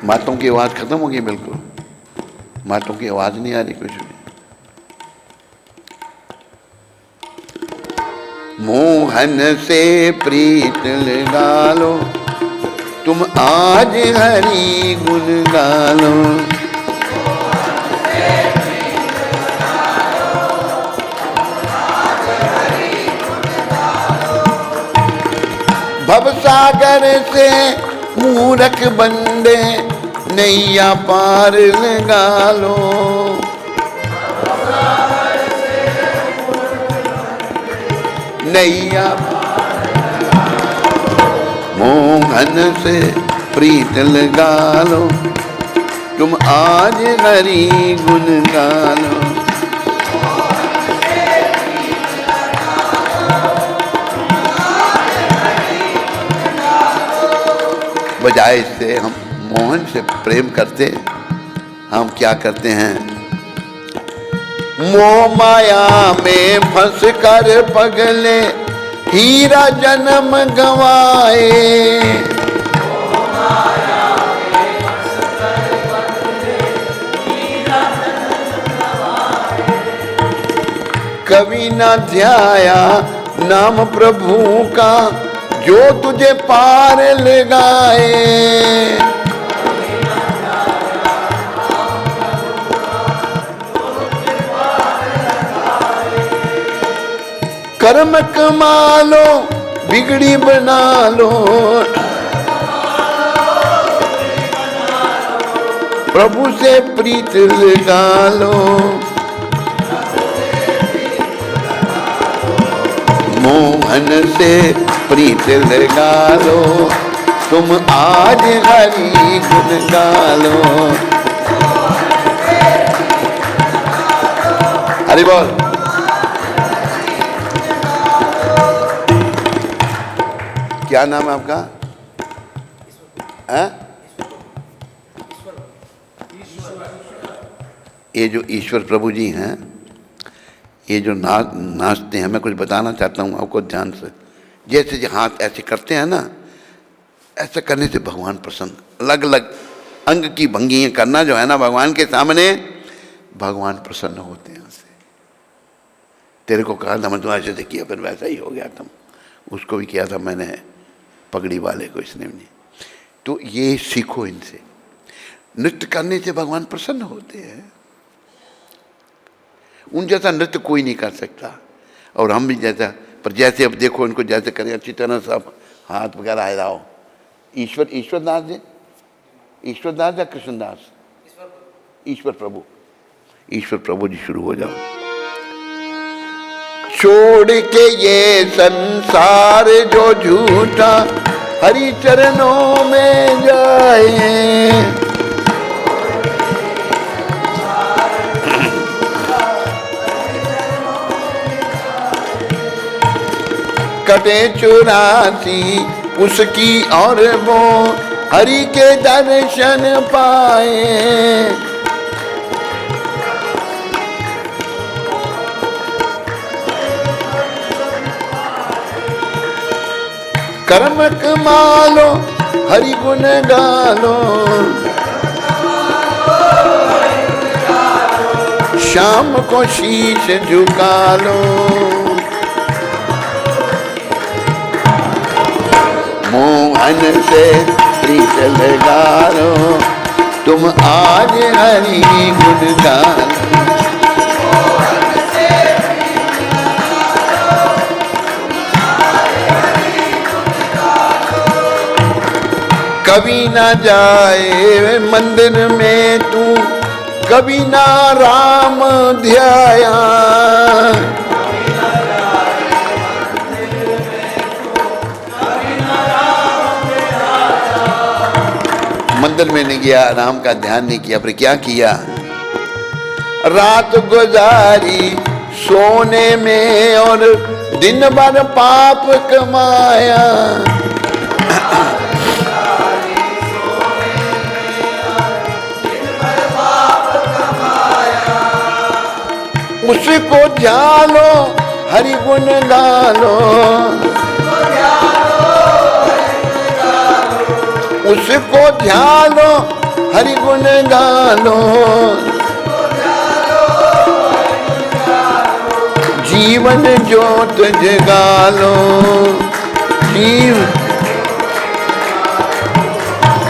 मातों की आवाज खत्म हो गई, बिल्कुल मातों की आवाज नहीं आ रही कुछ भी। मोहन से प्रीत लगा लो, तुम आज हरि गुण गालो। भवसागर से मूरख बंदे नैया पार लगा लो। नैया मोहन से प्रीत लगा लो, तुम आज हरि गुण गालो। बजाय इससे हम मोहन से प्रेम करते, हम क्या करते हैं, मोह माया में फंस कर पगले हीरा जन्म गवाए। कभी न ध्याया नाम प्रभु का, जो तुझे पार लगाए। कर्म कमा लो, बिगड़ी बना लो, प्रभु से प्रीत लगा लो। मोहन से प्रीत लगा लो, तुम आज हरि गुण गालो। हरि बोल। क्या नाम है आपका? ये जो ईश्वर प्रभु जी हैं, ये जो नाचते हैं, मैं कुछ बताना चाहता हूँ आपको ध्यान से। जैसे जो हाथ ऐसे करते हैं ना, ऐसा करने से भगवान प्रसन्न, अलग अलग अंग की भंगियाँ करना जो है ना भगवान के सामने, भगवान प्रसन्न होते हैं उससे। तेरे को कहा था मैं, तुम ऐसे किया, फिर वैसा ही हो गया। तुम उसको भी किया था मैंने, पगड़ी वाले को, इसने भी नहीं। तो ये सीखो इनसे। नृत्य करने से भगवान प्रसन्न होते हैं। उन जैसा नृत्य कोई नहीं कर सकता, और हम भी जैसा, पर जैसे अब देखो इनको जैसे करें अच्छी तरह सब हाथ वगैरह हिलाओ। ईश्वर दास जी, ईश्वर दास या कृष्णदास? ईश्वर प्रभु जी शुरू हो जाओ। छोड़ के ये संसार जो झूठा, हरि चरणों में जाए। कटे 84 उसकी और वो हरि के दर्शन पाए। कर्म कमा लो, हरि गुण गालो, शाम को शीश झुका लो। मोहन से प्रीत लगा लो, तुम आज हरि गुण गालो। कभी ना जाए मंदिर में तू, कभी ना राम ध्याया। मंदिर में नहीं गया, राम का ध्यान नहीं किया, फिर क्या किया? रात गुजारी सोने में और दिन भर पाप कमाया, उसको ध्यानो हरि गुण गालो, उसको ध्यानो हरि गुण गालो, जीवन ज्योत जगालो, जीव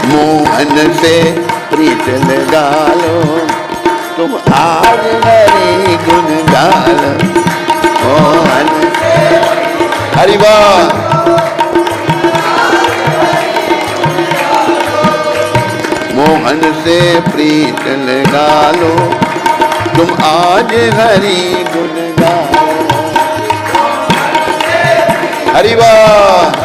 मोहन से प्रीत लगालो, तुम आज हरि गुण गालो, मोहन से हरि बोल। मोहन से प्रीत लगालो, तुम आज हरि गुण गालो, हरि बोल।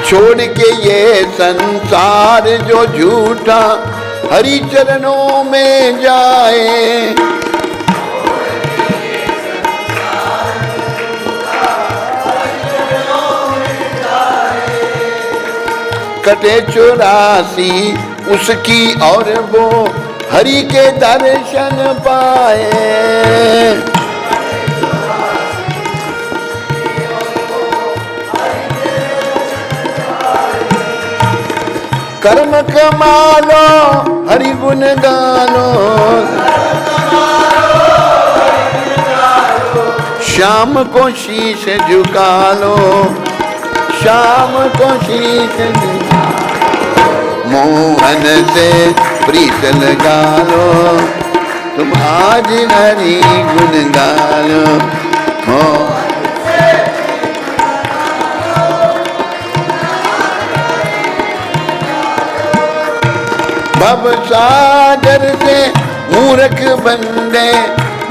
छोड़ के ये संसार जो झूठा, हरि चरणों में जाए, कटे 84 उसकी और वो हरि के दर्शन पाए, कर्म कमालो हरि गुण गालो, शाम को शीश झुका लो, शाम को शीश झुका, मोहन से प्रीत लगा लो, तुम आज हरि गुण गालो, भव सागर से मूर्ख बंदे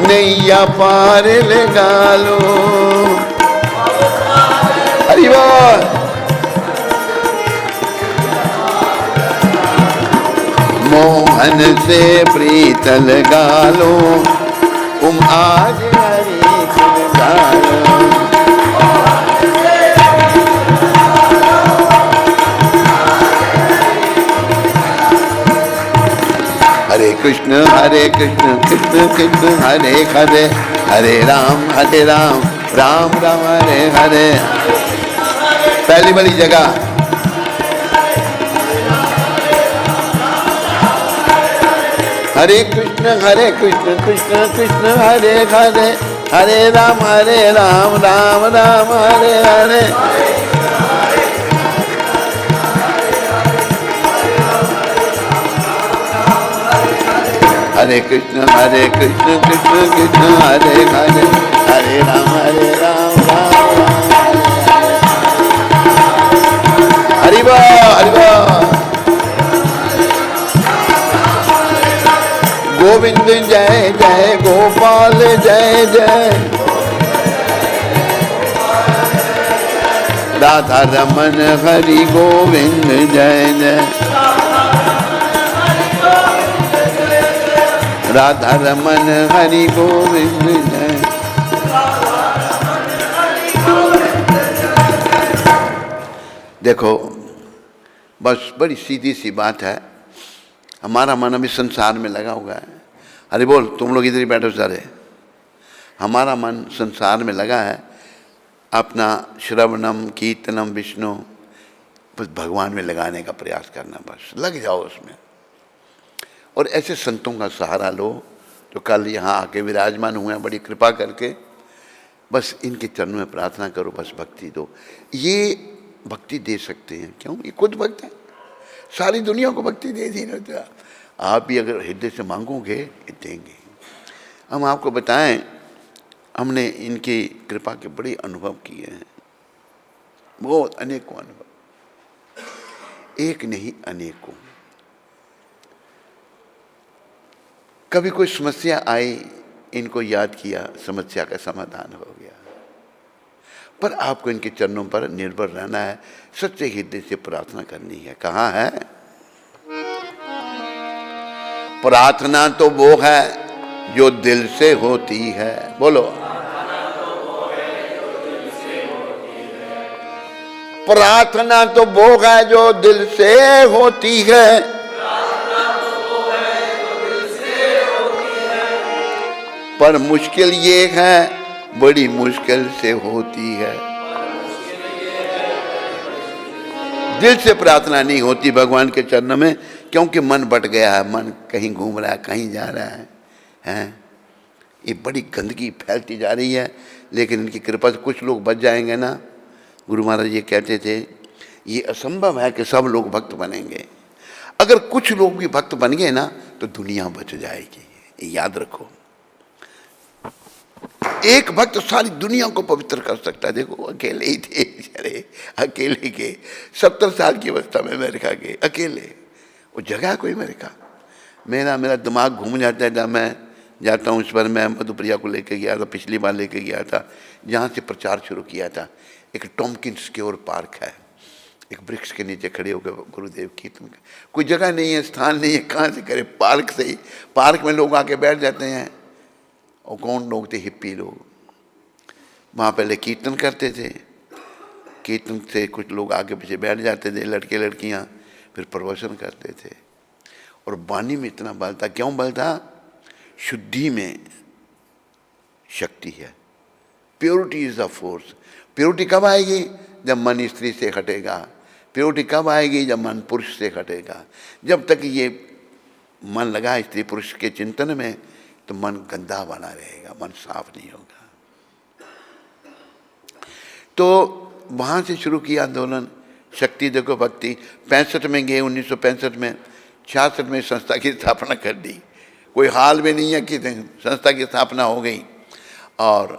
नैया पार लगा लो, हरि बोल। मोहन से प्रीत लगा लो, तुम आज हरि गुण गालो, हरे कृष्ण कृष्ण कृष्ण हरे हरे, हरे राम राम राम हरे हरे। पहली वाली जगह हरे कृष्ण कृष्ण कृष्ण हरे हरे, हरे राम राम राम हरे हरे। हरे कृष्ण कृष्ण कृष्ण हरे हरे, हरे राम राम राम। हरि बोल हरि बोल। गोविंद जय जय गोपाल जय जय, राधा रमन हरि गोविंद जय जय, राधा रमन हरि गोविंद जय। देखो बस बड़ी सीधी सी बात है, हमारा मन अभी संसार में लगा हुआ है। अरे बोल, तुम लोग इधर ही बैठो सारे। हमारा मन संसार में लगा है, अपना श्रवणम कीर्तनम विष्णु बस भगवान में लगाने का प्रयास करना, बस लग जाओ उसमें। और ऐसे संतों का सहारा लो जो कल यहाँ आके विराजमान हुए हैं, बड़ी कृपा करके। बस इनके चरणों में प्रार्थना करो, बस भक्ति दो। ये भक्ति दे सकते हैं, क्यों? ये खुद भक्त है, सारी दुनिया को भक्ति दे दी ना। आप भी अगर हृदय से मांगोगे देंगे। हम आपको बताएं, हमने इनकी कृपा के बड़े अनुभव किए हैं, बहुत अनेकों अनुभव, एक नहीं अनेकों। कभी कोई समस्या आई, इनको याद किया, समस्या का समाधान हो गया। पर आपको इनके चरणों पर निर्भर रहना है, सच्चे हृदय से प्रार्थना करनी है। कहाँ है प्रार्थना? तो वो है जो दिल से होती है। बोलो, प्रार्थना तो वो है जो दिल से होती है, पर मुश्किल ये है बड़ी मुश्किल से होती है। दिल से प्रार्थना नहीं होती भगवान के चरणों में, क्योंकि मन बट गया है, मन कहीं घूम रहा है, कहीं जा रहा है, हैं? ये बड़ी गंदगी फैलती जा रही है। लेकिन इनकी कृपा से कुछ लोग बच जाएंगे ना। गुरु महाराज ये कहते थे, ये असंभव है कि सब लोग भक्त बनेंगे। अगर कुछ लोग भी भक्त बन गए ना तो दुनिया बच जाएगी, ये याद रखो। एक भक्त सारी दुनिया को पवित्र कर सकता है। देखो अकेले ही थे बेचारे, अकेले के 70 साल की अवस्था में अमेरिका के अकेले, वो जगह कोई अमेरिका। मेरा दिमाग घूम जाता है जब मैं जाता हूँ। इस बार मैं मधुप्रिया को लेके गया था, पिछली बार लेके गया था, जहाँ से प्रचार शुरू किया था। एक टॉमकिंस स्क्योर पार्क है, एक वृक्ष के नीचे खड़े होकर गुरुदेव कीर्तन का, कोई जगह नहीं है, स्थान नहीं है, कहाँ से करे, पार्क से ही। पार्क में लोग आके बैठ जाते हैं। और कौन लोग थे? हिप्पी लोग। वहाँ पहले कीर्तन करते थे, कीर्तन से कुछ लोग आगे पीछे बैठ जाते थे, लड़के लड़कियाँ, फिर प्रवचन करते थे। और वाणी में इतना बल था। क्यों बल था? शुद्धि में शक्ति है। Purity is the force. Purity कब आएगी? जब मन स्त्री से हटेगा। प्योरिटी कब आएगी? जब मन पुरुष से हटेगा। जब तक ये मन लगा स्त्री पुरुष के चिंतन में तो मन गंदा बना रहेगा, मन साफ नहीं होगा। तो वहाँ से शुरू किया आंदोलन। शक्ति देखो भक्ति 65 में गए, 1965 में, 66 में संस्था की स्थापना कर दी। कोई हाल भी नहीं है कि संस्था की स्थापना हो गई और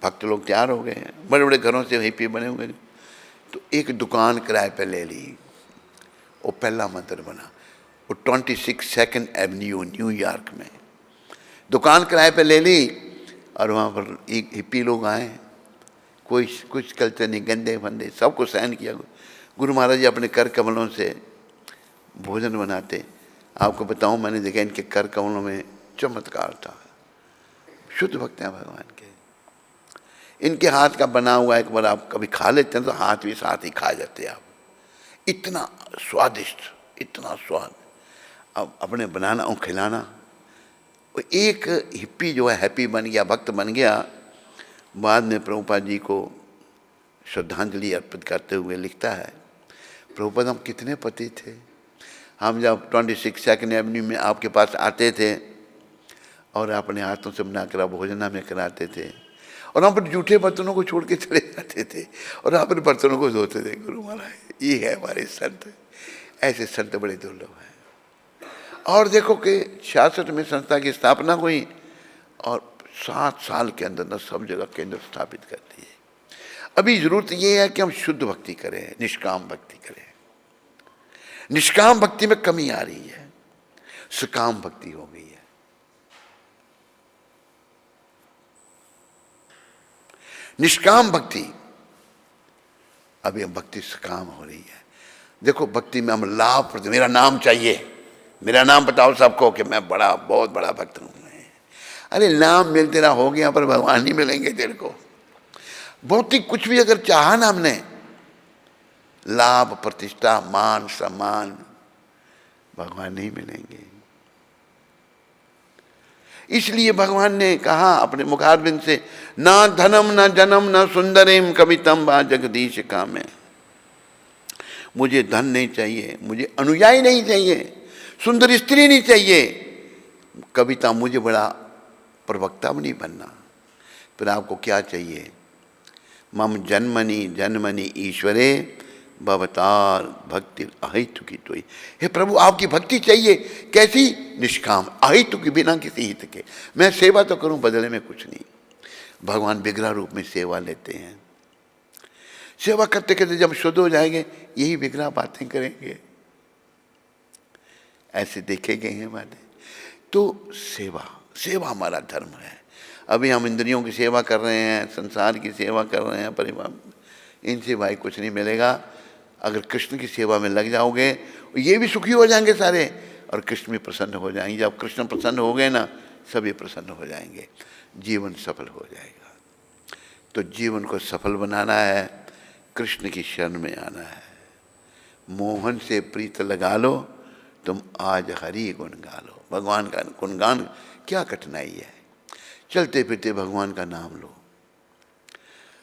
भक्त लोग तैयार हो गए हैं, बड़े बड़े घरों से हिप्पी बने हुए। तो एक दुकान किराए पे ले ली, वो पहला मंदिर बना। वो 26 सेकंड एवेन्यू न्यूयॉर्क में दुकान किराए पे ले ली। और वहाँ पर एक हिप्पी लोग आए, कोई कुछ कल्चर नहीं, गंदे फंदे, सबको सहन किया। गुरु महाराज जी अपने कर कमलों से भोजन बनाते। आपको बताऊं, मैंने देखा इनके कर कमलों में चमत्कार था। शुद्ध भक्त हैं भगवान के। इनके हाथ का बना हुआ एक बार आप कभी खा लेते हैं तो हाथ भी साथ ही खा जाते हैं आप। इतना स्वादिष्ट, इतना स्वाद। अब अपने बनाना और खिलाना। एक हिप्पी जो है हैप्पी बन गया, भक्त बन गया। बाद में प्रभुपाद जी को श्रद्धांजलि अर्पित करते हुए लिखता है, प्रभुपाद हम कितने पति थे। हम जब 26 सेकंड एवेन्यू में आपके पास आते थे और अपने हाथों से बनाकर भोजन हमें कराते थे, और हम पर जूठे बर्तनों को छोड़ के चले जाते थे और आप अपने बर्तनों को धोते थे। गुरु महाराज ये है हमारे संत। ऐसे संत बड़े दुर्लभ हैं। और देखो कि 66 में संस्था की स्थापना हुई और 7 साल के अंदर न सब जगह केंद्र स्थापित कर दिए। अभी जरूरत ये है कि हम शुद्ध भक्ति करें, निष्काम भक्ति करें। निष्काम भक्ति में कमी आ रही है, सकाम भक्ति हो गई है। निष्काम भक्ति, अभी हम भक्ति सकाम हो रही है। देखो भक्ति में हम लाभ, मेरा नाम चाहिए, मेरा नाम बताओ सबको कि मैं बड़ा, बहुत बड़ा भक्त हूं। अरे नाम मिल तेरा हो गया, पर भगवान नहीं मिलेंगे तेरे को। भौतिक कुछ भी अगर चाहा ना हमने, लाभ, प्रतिष्ठा, मान, सम्मान, भगवान नहीं मिलेंगे। इसलिए भगवान ने कहा अपने मुखारबिंद से, ना धनम न जन्म न सुंदरिम कवितम बा जगदीश कामे। मुझे धन नहीं चाहिए, मुझे अनुयायी नहीं चाहिए, सुंदर स्त्री नहीं चाहिए, कविता, मुझे बड़ा प्रवक्ता भी नहीं बनना। फिर आपको क्या चाहिए? मम जन्मनि जन्मनि ईश्वरे भवतार भक्ति अहितु की तोई। हे प्रभु आपकी भक्ति चाहिए। कैसी? निष्काम, अहितु की, बिना किसी हित के। मैं सेवा तो करूं, बदले में कुछ नहीं। भगवान विग्रह रूप में सेवा लेते हैं। सेवा करते करते जब शुद्ध हो जाएंगे, यही विग्रह बातें करेंगे। ऐसे देखे गए हैं बातें। तो सेवा, सेवा हमारा धर्म है। अभी हम इंद्रियों की सेवा कर रहे हैं, संसार की सेवा कर रहे हैं, परिवार, इनसे भाई कुछ नहीं मिलेगा। अगर कृष्ण की सेवा में लग जाओगे, ये भी सुखी हो जाएंगे सारे, और कृष्ण भी प्रसन्न हो जाएंगे। जब कृष्ण प्रसन्न हो गए ना, सभी प्रसन्न हो जाएंगे, जीवन सफल हो जाएगा। तो जीवन को सफल बनाना है, कृष्ण की शरण में आना है। मोहन से प्रीत लगा लो, तुम आज हरि गुण गा लो। भगवान का गुणगान क्या कठिनाई है, चलते फिरते भगवान का नाम लो।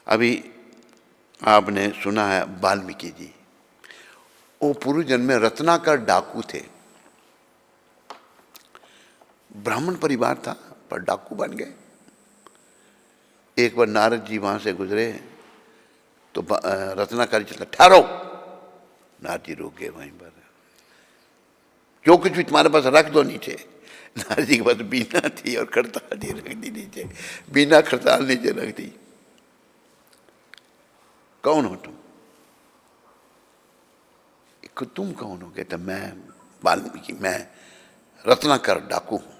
अभी आपने सुना है वाल्मीकि जी, वो पूर्व जन्म में रत्नाकर डाकू थे। ब्राह्मण परिवार था पर डाकू बन गए। एक बार नारद जी वहां से गुजरे तो रत्नाकर चलता, ठहरो। नारद जी रुक गए वहीं पर, जो कुछ भी तुम्हारे पास रख दो नीचे। नारद जी के पास बीना थी और खड़ताल दी, रख दी नीचे, बीना खड़ताल नीचे रख दी। कौन हो तुम कौन हो? कहता मैं वाल्मीकि, मैं रत्नाकर डाकू हूं।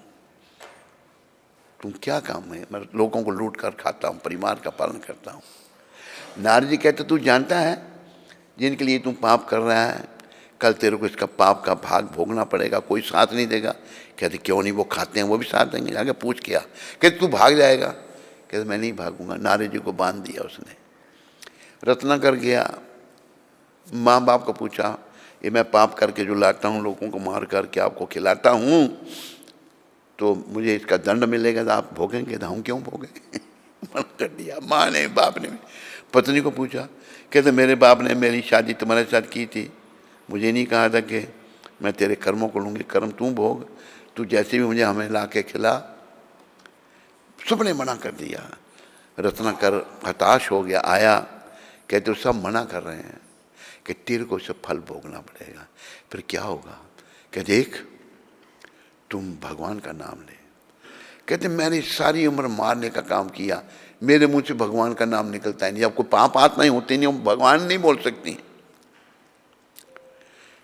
तुम क्या काम है? मैं लोगों को लूट कर खाता हूं, परिवार का पालन करता हूं। नारद जी कहते तू जानता है जिनके लिए तू पाप कर रहा है, कल तेरे को इसका पाप का भाग भोगना पड़ेगा, कोई साथ नहीं देगा। कहते क्यों नहीं, वो खाते हैं, वो भी साथ देंगे। जाके पूछ किया, कहते तू भाग जाएगा? कहते मैं नहीं भागूंगा। नारद जी को बांध दिया उसने। रत्नाकर गया, माँ बाप को पूछा, ये मैं पाप करके जो लाता हूँ, लोगों को मार करके आपको खिलाता हूँ, तो मुझे इसका दंड मिलेगा तो आप भोगेंगे? तो हम क्यों भोगें? मना कर दिया माँ ने, बाप ने। पत्नी को पूछा, कहते मेरे बाप ने मेरी शादी तुम्हारे साथ की थी, मुझे नहीं कहा था कि मैं तेरे कर्मों को लूँगी, कर्म तू भोग, तू जैसे भी मुझे हमें ला के खिला। सबने मना कर दिया। रत्नाकर हताश हो गया, आया, कहते सब मना कर रहे हैं कि तेरे को सब फल भोगना पड़ेगा। फिर क्या होगा? कहते देख तुम भगवान का नाम ले। कहते मैंने सारी उम्र मारने का काम किया, मेरे मुंह से भगवान का नाम निकलता ही नहीं। आपको पाप आत्मा ही होते नहीं, भगवान नहीं बोल सकती।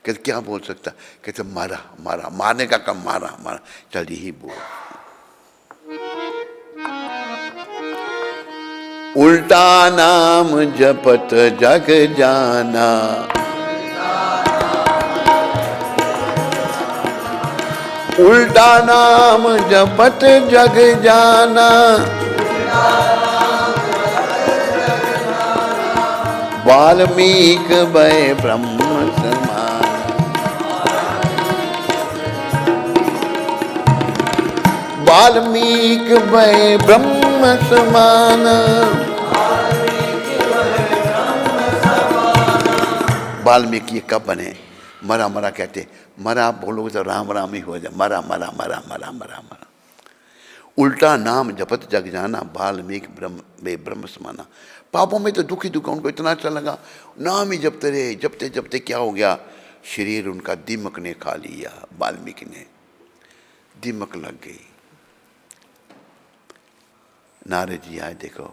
कहते क्या बोल सकता? कहते मारा मारा, मारने का काम, मारा मारा। चल यही बोल। उल्टा नाम जपत जग जाना, उल्टा नाम जपत जग जाना, वाल्मीकि भय ब्रह्म समान, वाल्मीकि भय ब्रह्म समान। वाल्मीकि कब बने? मरा मरा कहते, मरा आप बोलोगे तो राम राम ही हो जाए, मरा मरा मरा मरा मरा मरा। उल्टा नाम जपत जग जाना, वाल्मीकि ब्रह्म समाना। पापों में तो दुखी दुख, उनको इतना अच्छा लगा, नाम ही जपते रहे। जपते जपते क्या हो गया? शरीर उनका दीमक ने खा लिया। वाल्मीकि ने दीमक लग गई। नारद जी आए, देखो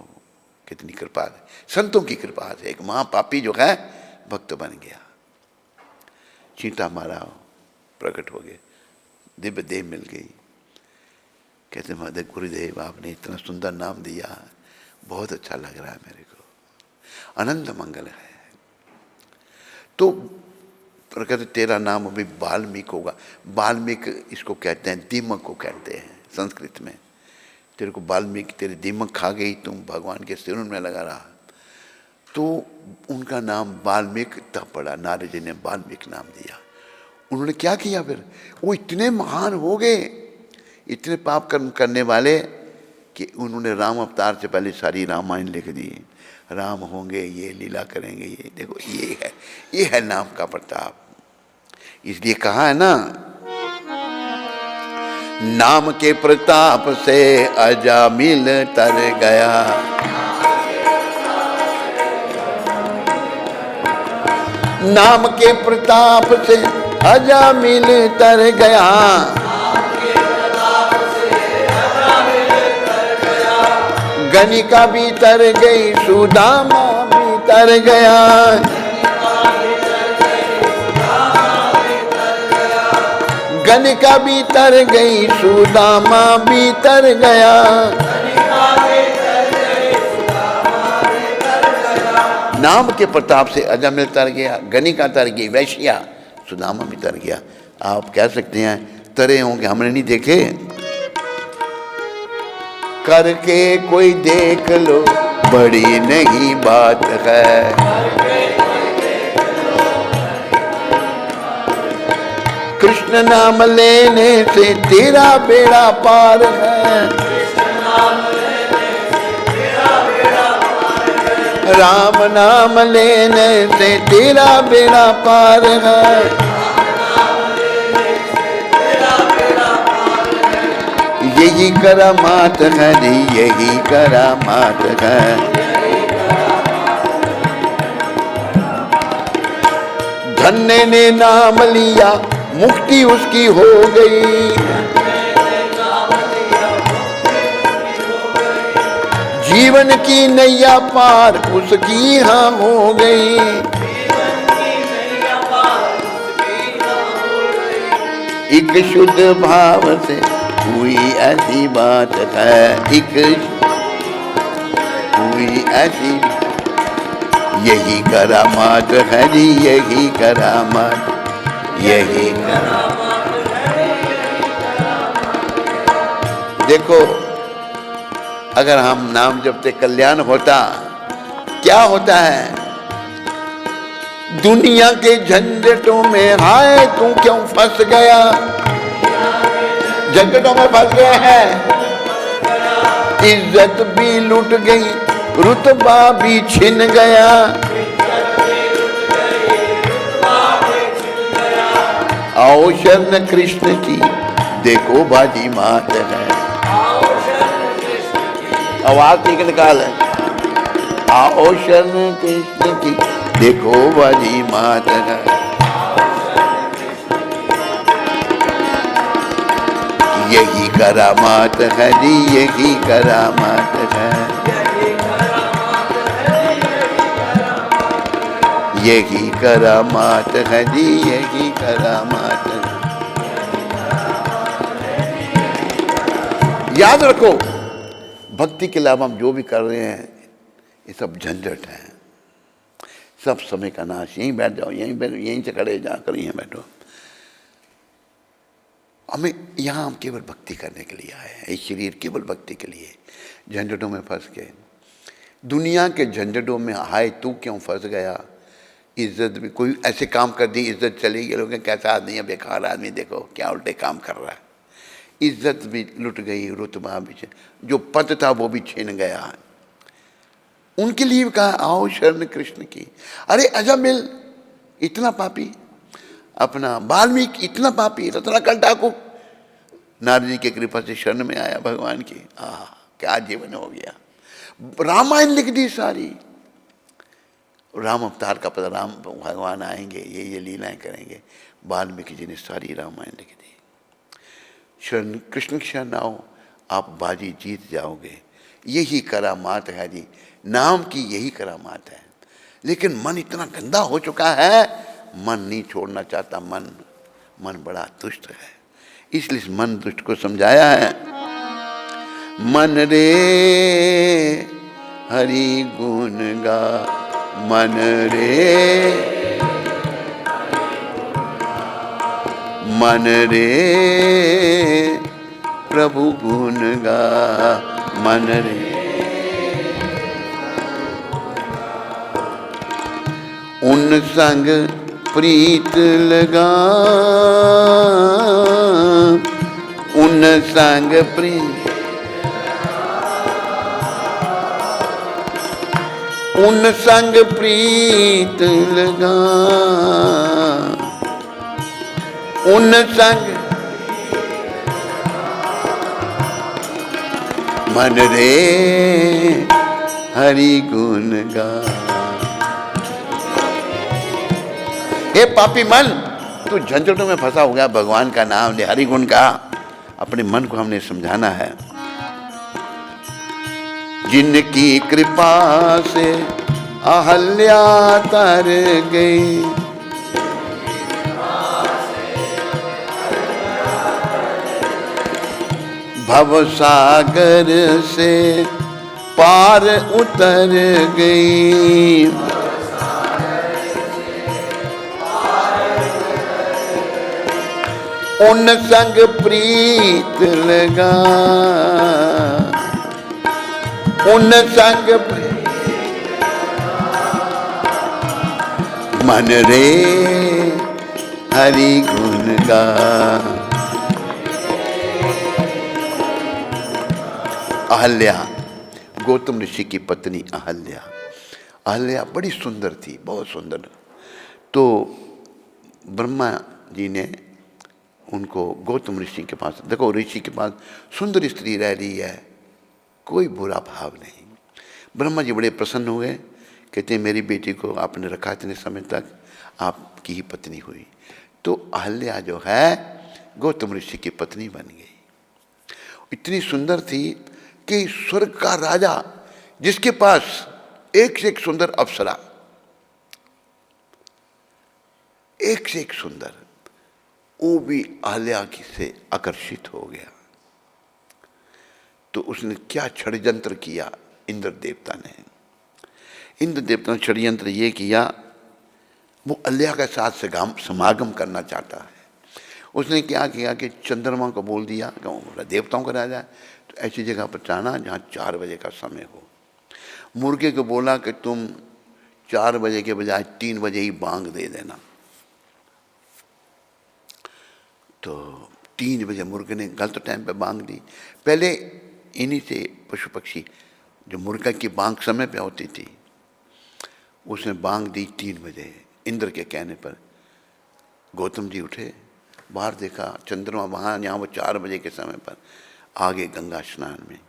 कितनी कृपा है, संतों की कृपा से एक महापापी जो है भक्त बन गया। चींटा मारा, प्रकट हो गए, दिव्य देह मिल गई। कहते महादेव गुरुदेव आपने इतना सुंदर नाम दिया, बहुत अच्छा लग रहा है मेरे को, अनंत मंगल है। तो कहते तेरा नाम अभी वाल्मीकि होगा। वाल्मीकि इसको कहते हैं, दीमक को कहते हैं संस्कृत में। तेरे को वाल्मीकि, तेरी दीमक खा गई, तुम भगवान के सिर में लगा रहा, तो उनका नाम वाल्मीकि तब पड़ा। नारद जी ने वाल्मीकि नाम दिया। उन्होंने क्या किया फिर? वो इतने महान हो गए, इतने पाप कर्म करने वाले, कि उन्होंने राम अवतार से पहले सारी रामायण लिख दी। राम होंगे, ये लीला करेंगे, ये देखो, ये है नाम का प्रताप। इसलिए कहा है ना, नाम के प्रताप से अजामिल तर गया, नाम के प्रताप से अजामिल तर गया, गणिका भी तर गई, सुदामा भी तर गया, गणिका भी तर गई, सुदामा भी तर गया। नाम के प्रताप से अजामिल तर गया, गणिका तर गई, वैश्या, सुदामा भी तर गया। आप कह सकते हैं तरे होंगे, हमने नहीं देखे। करके कोई देख लो बड़ी नहीं बात है। कृष्ण नाम लेने से तेरा बेड़ा पार है। राम नाम लेने से तेरा बेड़ा पार है। यही करामात है जी, यही करामात है। धन्य ने नाम लिया मुक्ति उसकी हो गई। जीवन की नैया पार उसकी हाँ हो गई। एक शुद्ध भाव से हुई ऐसी बात है, एक हुई ऐसी, यही करामात है जी, यही करामात, यही करामात। देखो अगर हम नाम जपते कल्याण होता, क्या होता है? दुनिया के झंझटों में हाय तू क्यों फंस गया, झंझटों में फंस गया है। इज्जत भी लुट गई, रुतबा भी छिन गया। आओ शरण कृष्ण की देखो बाजी मात है। आवाज ठीक निकाल है। आओ शरण कृष्ण की देखो बाजी मात है। यही करामात है जी, यही करामात है। यही करामात है जी, यही करामात है। याद रखो भक्ति के अलावा हम जो भी कर रहे हैं ये सब झंझट है, सब समय का नाश। यहीं बैठ जाओ, यहीं से खड़े जाकर यहीं बैठो। हमें यहाँ हम केवल भक्ति करने के लिए आए हैं, इस शरीर केवल भक्ति के लिए। झंझटों में फंस के, दुनिया के झंझटों में हाय तू क्यों फंस गया। इज्जत भी कोई ऐसे काम कर दी, इज्जत चली गई। लोग कैसा आदमी है, बेकार आदमी, देखो क्या उल्टे काम कर रहा है। इज्जत भी लुट गई, रुतबा भी, जो पद था वो भी छीन गया। उनके लिए कहा आओ शरण कृष्ण की। अरे अजमिल इतना पापी, अपना वाल्मीकि इतना पापी, रत्नाकर डाकू, नारद जी की कृपा से शरण में आया भगवान की। क्या जीवन हो गया। रामायण लिख दी सारी। राम अवतार का पता, राम भगवान आएंगे, ये लीलाएं करेंगे। वाल्मीकि जी ने सारी रामायण लिख दी। शरण कृष्ण की शरण आओ, आप बाजी जीत जाओगे। यही करामात है जी, नाम की यही करामात है। लेकिन मन इतना गंदा हो चुका है, मन नहीं छोड़ना चाहता। मन बड़ा दुष्ट है, इसलिए इस मन दुष्ट को समझाया है। मन रे हरि गुण गा, मन रे, मन रे प्रभु गुण गा, मन रे। उन संग प्रीत लगा, उन संग प्रीत, उन संग प्रीत लगा, उन संग मन रे हरि गुण गा। हे पापी मन, तू झंझटों में फंसा हो गया, भगवान का नाम ले, हरि गुण का। अपने मन को हमने समझाना है। जिनकी कृपा से अहल्या तर गई, भवसागर से पार उतर गई, उन संग प्रीत लगा, उन संग मन रे हरि गुण गा। अहल्या, गौतम ऋषि की पत्नी अहल्या। अहल्या बड़ी सुंदर थी, बहुत सुंदर। तो ब्रह्मा जी ने उनको गौतम ऋषि के पास, देखो ऋषि के पास सुंदर स्त्री रह रही है, कोई बुरा भाव नहीं। ब्रह्मा जी बड़े प्रसन्न हुए, कहते हैं मेरी बेटी को आपने रखा इतने समय तक, आपकी ही पत्नी हुई। तो अहल्या जो है गौतम ऋषि की पत्नी बन गई। इतनी सुंदर थी कि स्वर्ग का राजा, जिसके पास एक से एक सुंदर अप्सरा, एक से एक सुंदर, वो भी अहल्या की से आकर्षित हो गया। तो उसने क्या षड्यंत्र किया इंद्र देवता ने। इंद्र देवता ने षड्यंत्र ये किया, वो अहल्या के साथ समागम करना चाहता है। उसने क्या किया कि चंद्रमा को बोल दिया कि देवताओं का राजा है, तो ऐसी जगह पर जाना जहाँ 4 बजे का समय हो। मुर्गे को बोला कि तुम 4 बजे के बजाय 3 बजे ही बांग दे देना। तो 3 बजे मुर्गे ने गलत टाइम पे बांग दी। पहले इन्हीं से पशु पक्षी, जो मुर्गा की बांग समय पे होती थी, उसने बांग दी 3 बजे इंद्र के कहने पर। गौतम जी उठे, बाहर देखा चंद्रमा वहाँ, यहाँ वो 4 बजे के समय पर आगे गंगा स्नान में।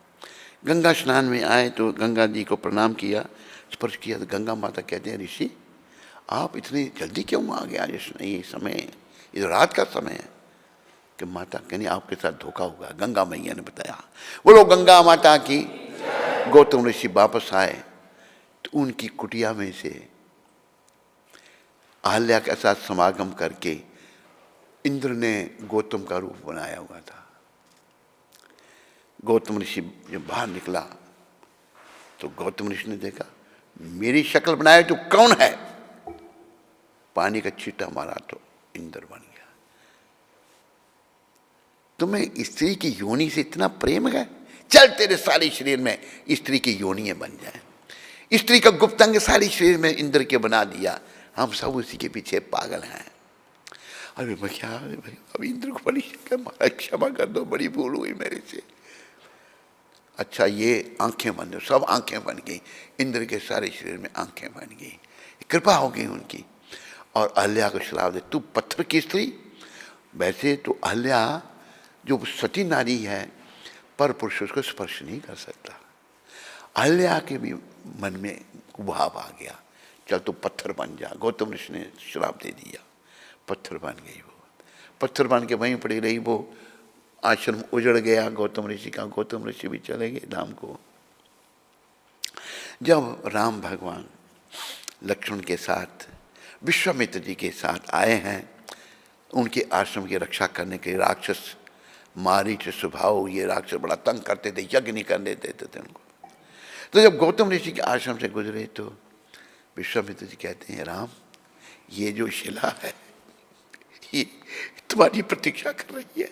गंगा स्नान में आए तो गंगा जी को प्रणाम किया, स्पर्श किया। तो गंगा माता कहते हैं ऋषि आप इतनी जल्दी क्यों आ गया, ये समय, ये रात का समय है। कि माता कहनी आपके साथ धोखा हुआ, गंगा मैया ने बताया। बोलो गंगा माता की। गौतम ऋषि वापस आए तो उनकी कुटिया में से अहल्या के साथ समागम करके इंद्र ने गौतम का रूप बनाया हुआ था। गौतम ऋषि जब बाहर निकला तो गौतम ऋषि ने देखा मेरी शक्ल बनाए तो कौन है। पानी का छींटा मारा तो इंद्र बन गया। तुम्हें स्त्री की योनि से इतना प्रेम है, चल तेरे सारे शरीर में स्त्री की योनियां बन जाए। स्त्री का गुप्त अंग सारे शरीर में इंद्र के बना दिया। हम सब उसी के पीछे पागल हैं। अरे मैं क्या, अब इंद्र को बड़ी क्षमा कर दो, बड़ी भूल हुई मेरे से। अच्छा ये आंखें बंद, सब आंखें बन गई, इंद्र के सारे शरीर में आंखें बन गई, कृपा हो गई उनकी। और अहल्या को श्राप दे, तू पत्थर की स्त्री। वैसे तो अहल्या जो सती नारी है, पर पुरुष उसको स्पर्श नहीं कर सकता। अहल्या के भी मन में भाव आ गया, चल तू पत्थर बन जा। गौतम ऋषि ने श्राप दे दिया, पत्थर बन गई वो। पत्थर बन के वहीं पड़ी रही वो। आश्रम उजड़ गया गौतम ऋषि का। गौतम ऋषि भी चले गए धाम को। जब राम भगवान लक्ष्मण के साथ विश्वामित्र जी के साथ आए हैं उनके आश्रम की रक्षा करने के, राक्षस मारीच स्वभाव, ये राक्षस बड़ा तंग करते थे, यज्ञ नहीं करने देते थे उनको। तो जब गौतम ऋषि के आश्रम से गुजरे तो विश्वामित्र जी कहते हैं राम, ये जो शिला है ये तुम्हारी प्रतीक्षा कर रही है,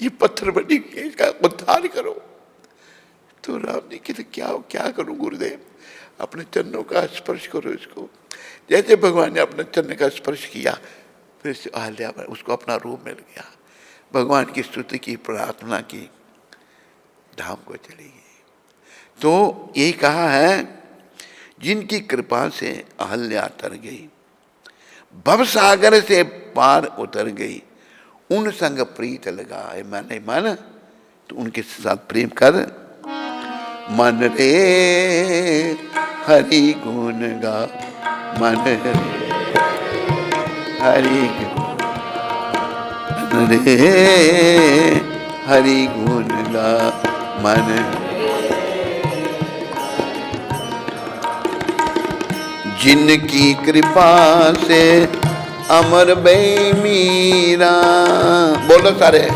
ये पत्थर बनी हुई है, इसका उद्धार करो। तो राम ने कहते क्या करूं गुरुदेव, अपने चरणों का स्पर्श करो इसको। जैसे भगवान ने अपने चरण का स्पर्श किया, फिर से अहल्या पर उसको अपना रूप मिल गया। भगवान की स्तुति की, प्रार्थना की, धाम को चली गई। तो यही कहा है जिनकी कृपा से अहल्या तर गई, भव सागर से पार उतर गई, उन संग प्रीत लगाए मन मन। तो उनके साथ प्रेम कर। मन रे हरि गुण गा, मन हरि रे हरि गुण गा मन। जिनकी कृपा से अमर भई मीरा। बोलो सारे।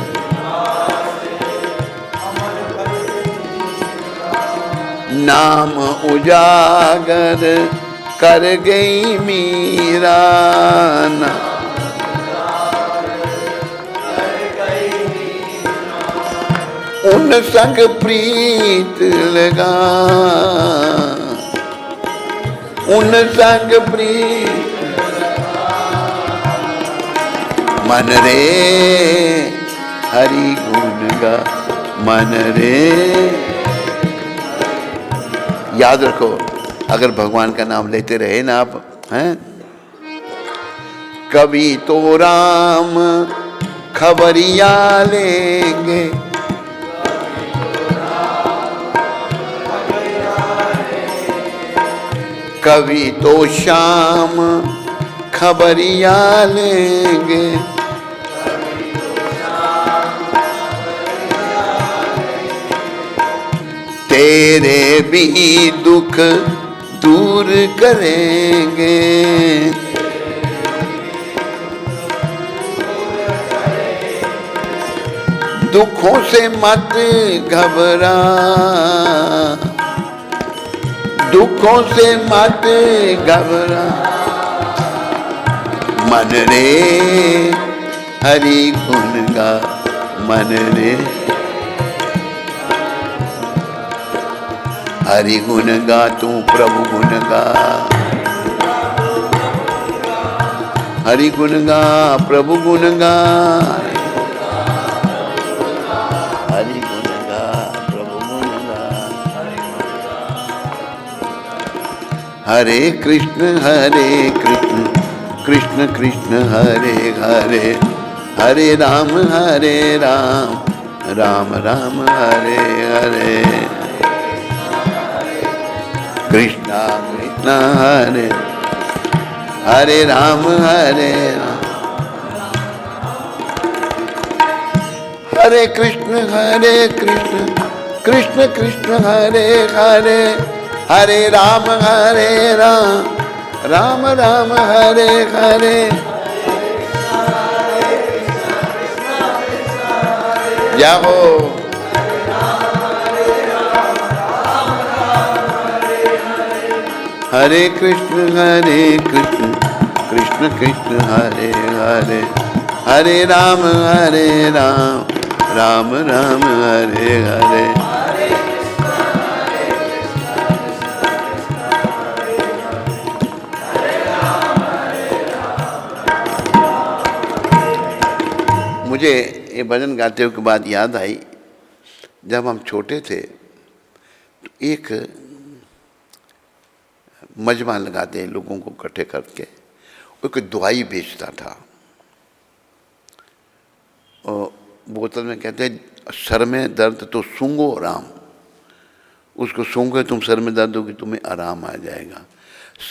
नाम उजागर कर गई मीरा। उन संग प्रीत लगा, उन संग प्रीत मन रे हरि गुण गा, मन रे। याद रखो, अगर भगवान का नाम लेते रहे ना आप, हैं, कभी तो राम खबरिया लेंगे, कभी तो शाम खबरिया लेंगे, तेरे भी दुख दूर करेंगे, दुखों से मत घबरा, दुखों से मत घबरा, मन रे हरि गुण गा, मन रे हरि गुण गा, तू प्रभु गुण गा, हरि गुण गा, प्रभु गुण गा, हरि गुण गा, प्रभु गुण गा। हरे कृष्ण कृष्ण कृष्ण हरे हरे, हरे राम राम राम हरे हरे, कृष्णा कृष्णा हरे हरे राम, हरे कृष्ण कृष्ण कृष्ण हरे हरे, हरे राम राम राम हरे हरे। जाओ हरे कृष्ण कृष्ण कृष्ण हरे हरे, हरे राम राम राम हरे हरे। मुझे ये भजन गाते हुए की बात याद आई, जब हम छोटे थे तो एक मजमा लगाते हैं लोगों को इकट्ठे करके, वो एक दवाई बेचता था, और बोतल में कहते हैं सर में दर्द तो सूंघो राम, उसको सूंघे तुम सर में दर्द होगी तुम्हें आराम आ जाएगा,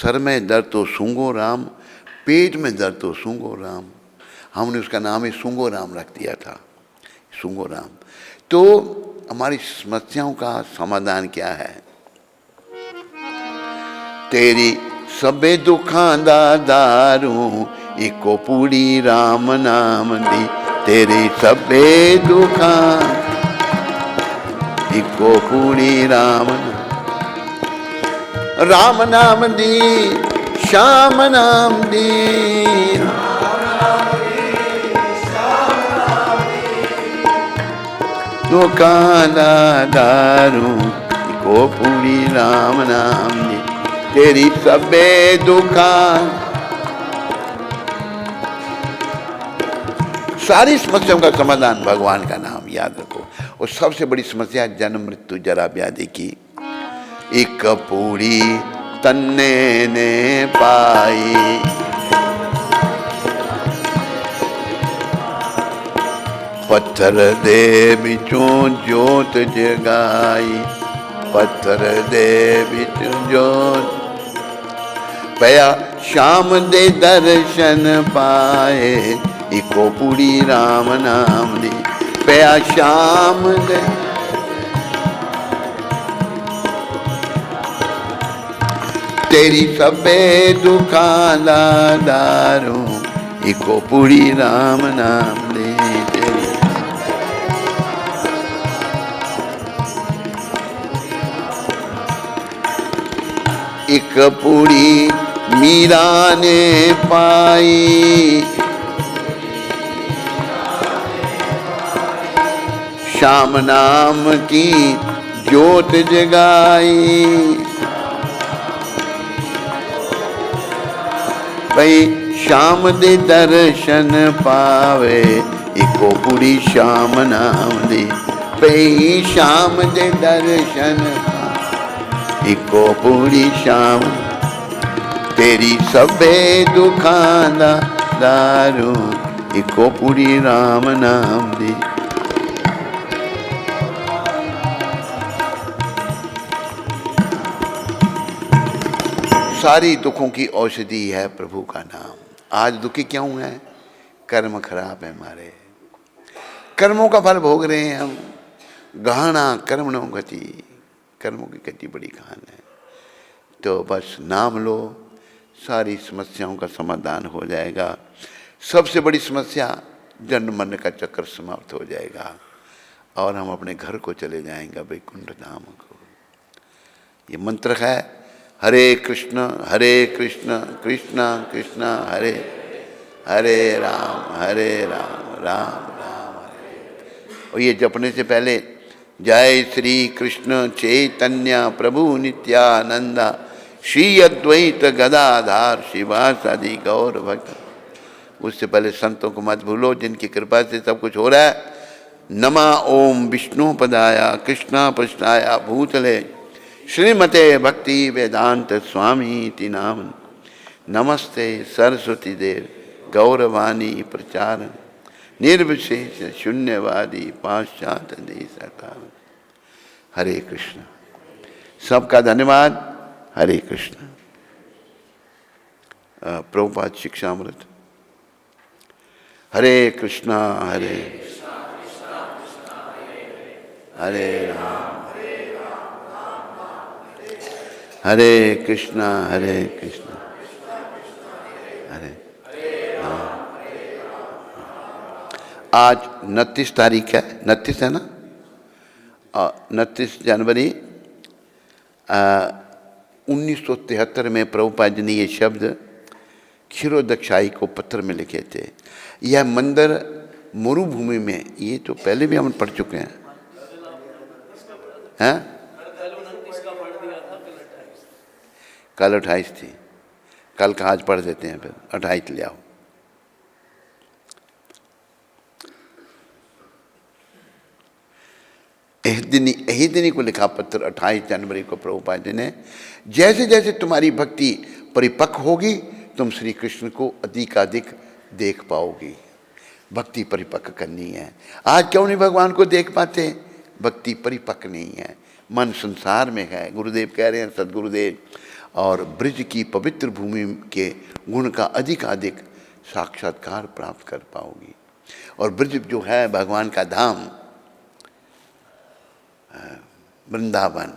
सर में दर्द तो सूंघो राम, पेट में दर्द तो सूंघो राम। हमने उसका नाम ही सूंघो राम रख दिया था, सूंघो राम। तो हमारी समस्याओं का समाधान क्या है? तेरी सबे दुखां दा दारू इको पूरी राम नाम दी, तेरी सबे दुखां इको पूरी राम नाम दी, श्याम नाम दी, दुखां दा दारू इको पूरी राम नाम दी, तेरी सबे दुखां। सारी समस्याओं का समाधान भगवान का नाम, याद रखो। और सबसे बड़ी समस्या जन्म मृत्यु जरा व्याधि की, एक पूरी तन्ने ने पाई, पत्थर दे बिचों जोत जगाई, पत्थर दे बिचों जोत, पया श्याम दे दर्शन पाए, इको पूरी राम नाम दी, पया श्याम दे। तेरी सबे दुखां दा दारू इको पूरी राम नाम दे, एक पूरी मीरा ने पाई, श्याम नाम की ज्योत जगाई। भाई श्याम दे दर्शन पावे, इको पूरी श्याम नाम दी। भाई श्याम दे दर्शन पावे, इको पूरी श्याम। तेरी सबे दुखां दा दारू, इको पूरी राम नाम दी। सारी दुखों की औषधि है प्रभु का नाम। आज दुखी क्यों है? कर्म खराब है हमारे, कर्मों का फल भोग रहे हैं हम। गहना कर्मणो गति, कर्मों की गति बड़ी गहन है। तो बस नाम लो, सारी समस्याओं का समाधान हो जाएगा। सबसे बड़ी समस्या जन्म मरण का चक्कर समाप्त हो जाएगा और हम अपने घर को चले जाएंगे वैकुंठ धाम को। ये मंत्र है हरे कृष्ण कृष्ण कृष्ण हरे हरे, राम राम राम हरे। और ये जपने से पहले जय श्री कृष्ण चैतन्य प्रभु नित्यानंदा श्री अद्वैत गदाधार शिवासादि गौर भक्त, उससे पहले संतों को मत भूलो जिनकी कृपा से सब कुछ हो रहा है। नमा ओम विष्णु पदाया कृष्णा पृष्ठाया भूतले श्रीमते भक्ति वेदांत स्वामी इति नाम। नमस्ते सरस्वती देव गौरवाणी प्रचार निर्विशेष शून्यवादी पाश्चात्य देशकार। हरे कृष्ण। सबका धन्यवाद। हरे कृष्ण। प्रभुपाद शिक्षामृत। हरे कृष्णा हरे हरे राम हरे कृष्णा हरे राम। आज 29 तारीख है, 29 है ना, 29 जनवरी 1973 में प्रभुपाद जी ने ये शब्द क्षीरोदक्षाई को पत्र में लिखे थे। यह मंदिर मरुभूमि में, ये तो पहले भी हम पढ़ चुके हैं, हैं? कल 28 थी, कल का आज पढ़ देते हैं, फिर 28 ले आओ। यही दिन को लिखा पत्र 28 जनवरी को प्रभुपाद जी ने। जैसे जैसे तुम्हारी भक्ति परिपक्व होगी तुम श्री कृष्ण को अधिकाधिक देख पाओगी। भक्ति परिपक्व करनी है। आज क्यों नहीं भगवान को देख पाते? भक्ति परिपक्व नहीं है, मन संसार में है। गुरुदेव कह रहे हैं सदगुरुदेव, और ब्रज की पवित्र भूमि के गुण का अधिकाधिक साक्षात्कार प्राप्त कर पाओगी। और ब्रज जो है भगवान का धाम, वृंदावन,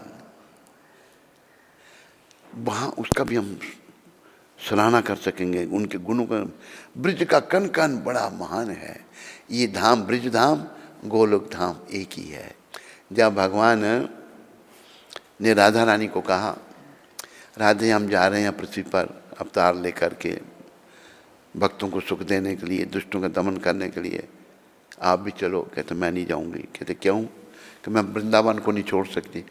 वहाँ उसका भी हम सराहना कर सकेंगे, उनके गुणों का। ब्रज का कण कण बड़ा महान है। ये धाम ब्रज धाम गोलोक धाम एक ही है। जब भगवान ने राधा रानी को कहा, राधे हम जा रहे हैं पृथ्वी पर अवतार लेकर के, भक्तों को सुख देने के लिए, दुष्टों का दमन करने के लिए, आप भी चलो। कहते मैं नहीं जाऊंगी। कहते क्यों? कि मैं वृंदावन को नहीं छोड़ सकती।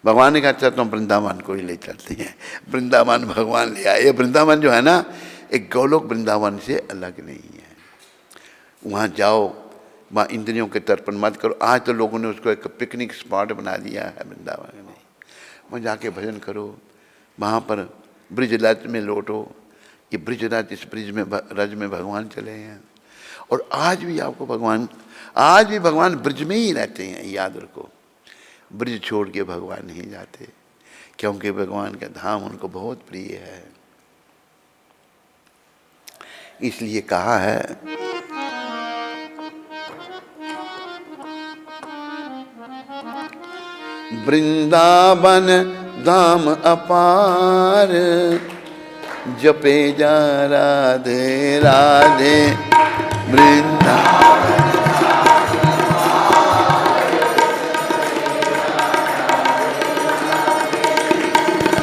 भगवान ने कहा अच्छा तो हम वृंदावन को ही ले चलते हैं। वृंदावन भगवान ले आए। वृंदावन जो है ना, एक गोलोक वृंदावन से अलग नहीं है। वहाँ जाओ, वहाँ इंद्रियों के तर्पण मत करो। आज तो लोगों ने उसको एक पिकनिक स्पॉट बना दिया है वृंदावन में। वहाँ जाके भजन करो, वहाँ पर ब्रिज रज में लौटो। ये ब्रिज रज, इस ब्रिज में रज में भगवान चले हैं। और आज भी आपको भगवान, आज भी भगवान ब्रिज में ही रहते हैं, याद रखो। ब्रिज छोड़ के भगवान नहीं जाते, क्योंकि भगवान का धाम उनको बहुत प्रिय है। इसलिए कहा है वृंदावन धाम अपार, जपे जा राधे राधे वृंदावन।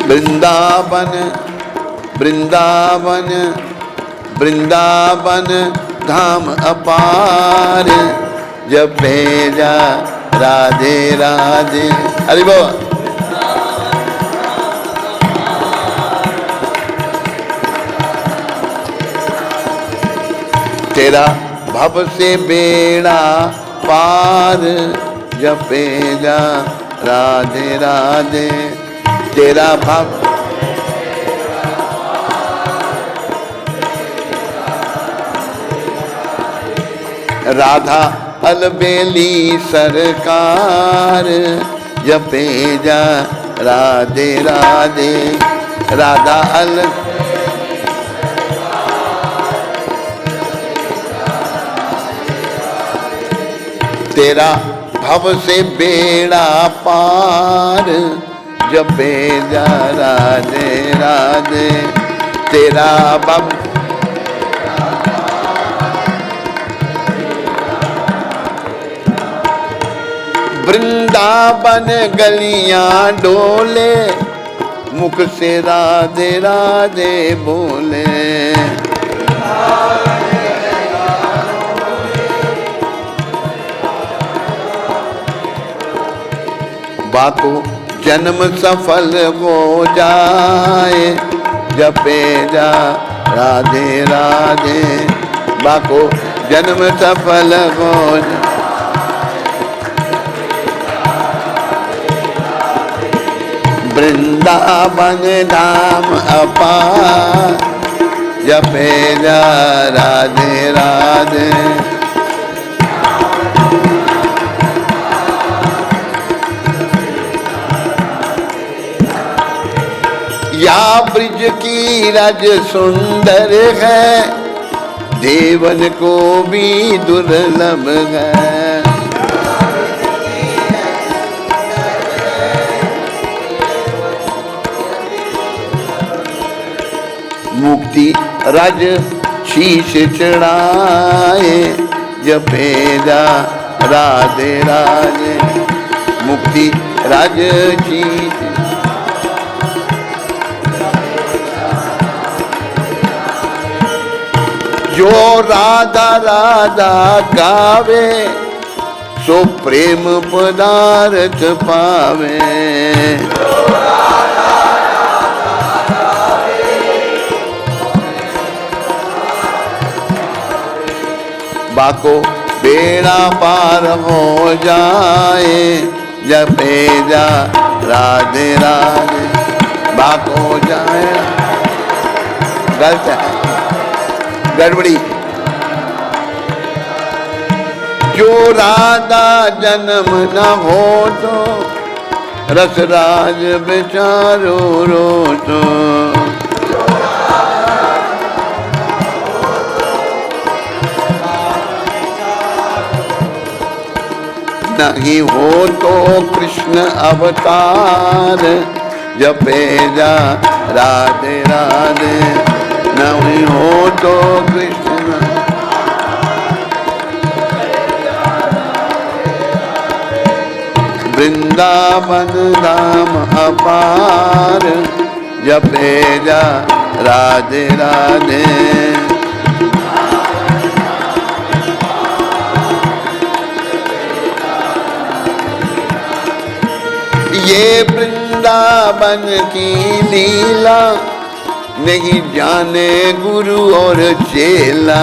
वृंदावन वृंदावन वृंदावन धाम अपार, जपे जा राधे राधे। हरि बोल। तेरा भव से बेड़ा पार जपे जा राधे राधे। तेरा भव राधा अलबेली सरकार जपे जा राधे राधे। राधा अल तेरा भव से बेड़ा पार जपे जा राधे राधे। तेरा भव वृंदावन गलियां डोले मुख से राधे राधे बोले। बाको जन्म सफल हो जाए जपे जा राधे राधे। बाको जन्म सफल हो जाए। वृंदावन धाम अपार जपे जा राधे राधे। या ब्रिज की रज सुंदर है देवन को भी दुर्लभ है। मुक्ति रज शीश चढ़ाए जपे जा राधे राधे। मुक्ति रज शीश जो राधा राधा गावे सो प्रेम पदार्थ पावे। बाको बेड़ा पार हो जाए जपे जा राधे राधे। बाको जाए गलत है गड़बड़ी। जो राधा जन्म न हो तो रसराज बेचारो रो तो। नहीं हो तो कृष्ण अवतार जपे जा राधे राधे। नहीं हो तो कृष्ण वृंदावन धाम अपार जपे जा राधे राधे। ये वृंदावन की लीला नहीं जाने गुरु और चेला।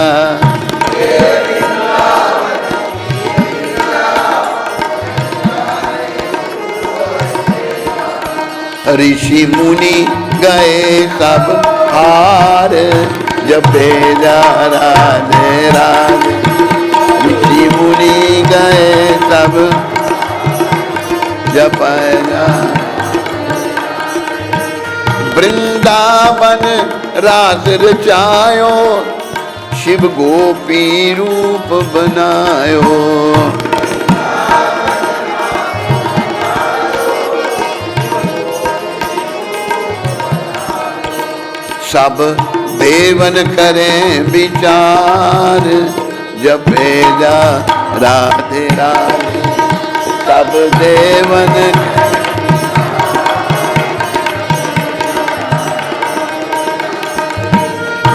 ऋषि मुनि गए सब हार जपे जा राधे राधे। ऋषि मुनि गए सब जपया। वृंदावन रास रचायो शिव गोपी रूप बनायो। सब देवन करें विचार जपे जा राधे राधे। सब देवन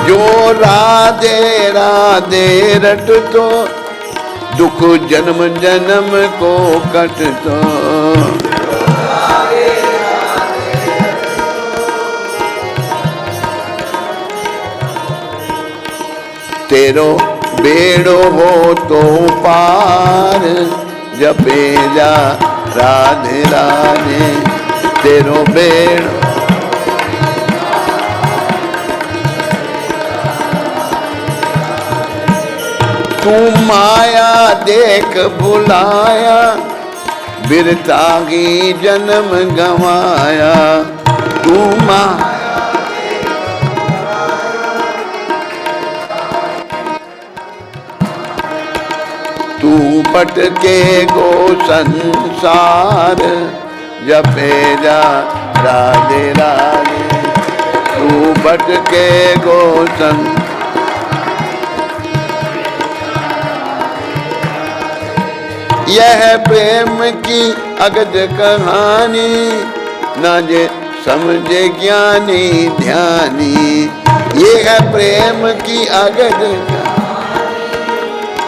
जो राधे राधे रट तो दुख जन्म जन्म को कटतो। तेरो बेड़ो हो तो पार, जपे जा राधे राधे। तेरो बेड़ो तू माया देख बुलाया, बिरता की जन्म गवाया। तू माया तू भटके गो संसार, जपे जा राधे राधे। तू भटके गो संसार। यह प्रेम की अगज कहानी, न जे समझे ज्ञानी ध्यानी। ये है प्रेम की अगज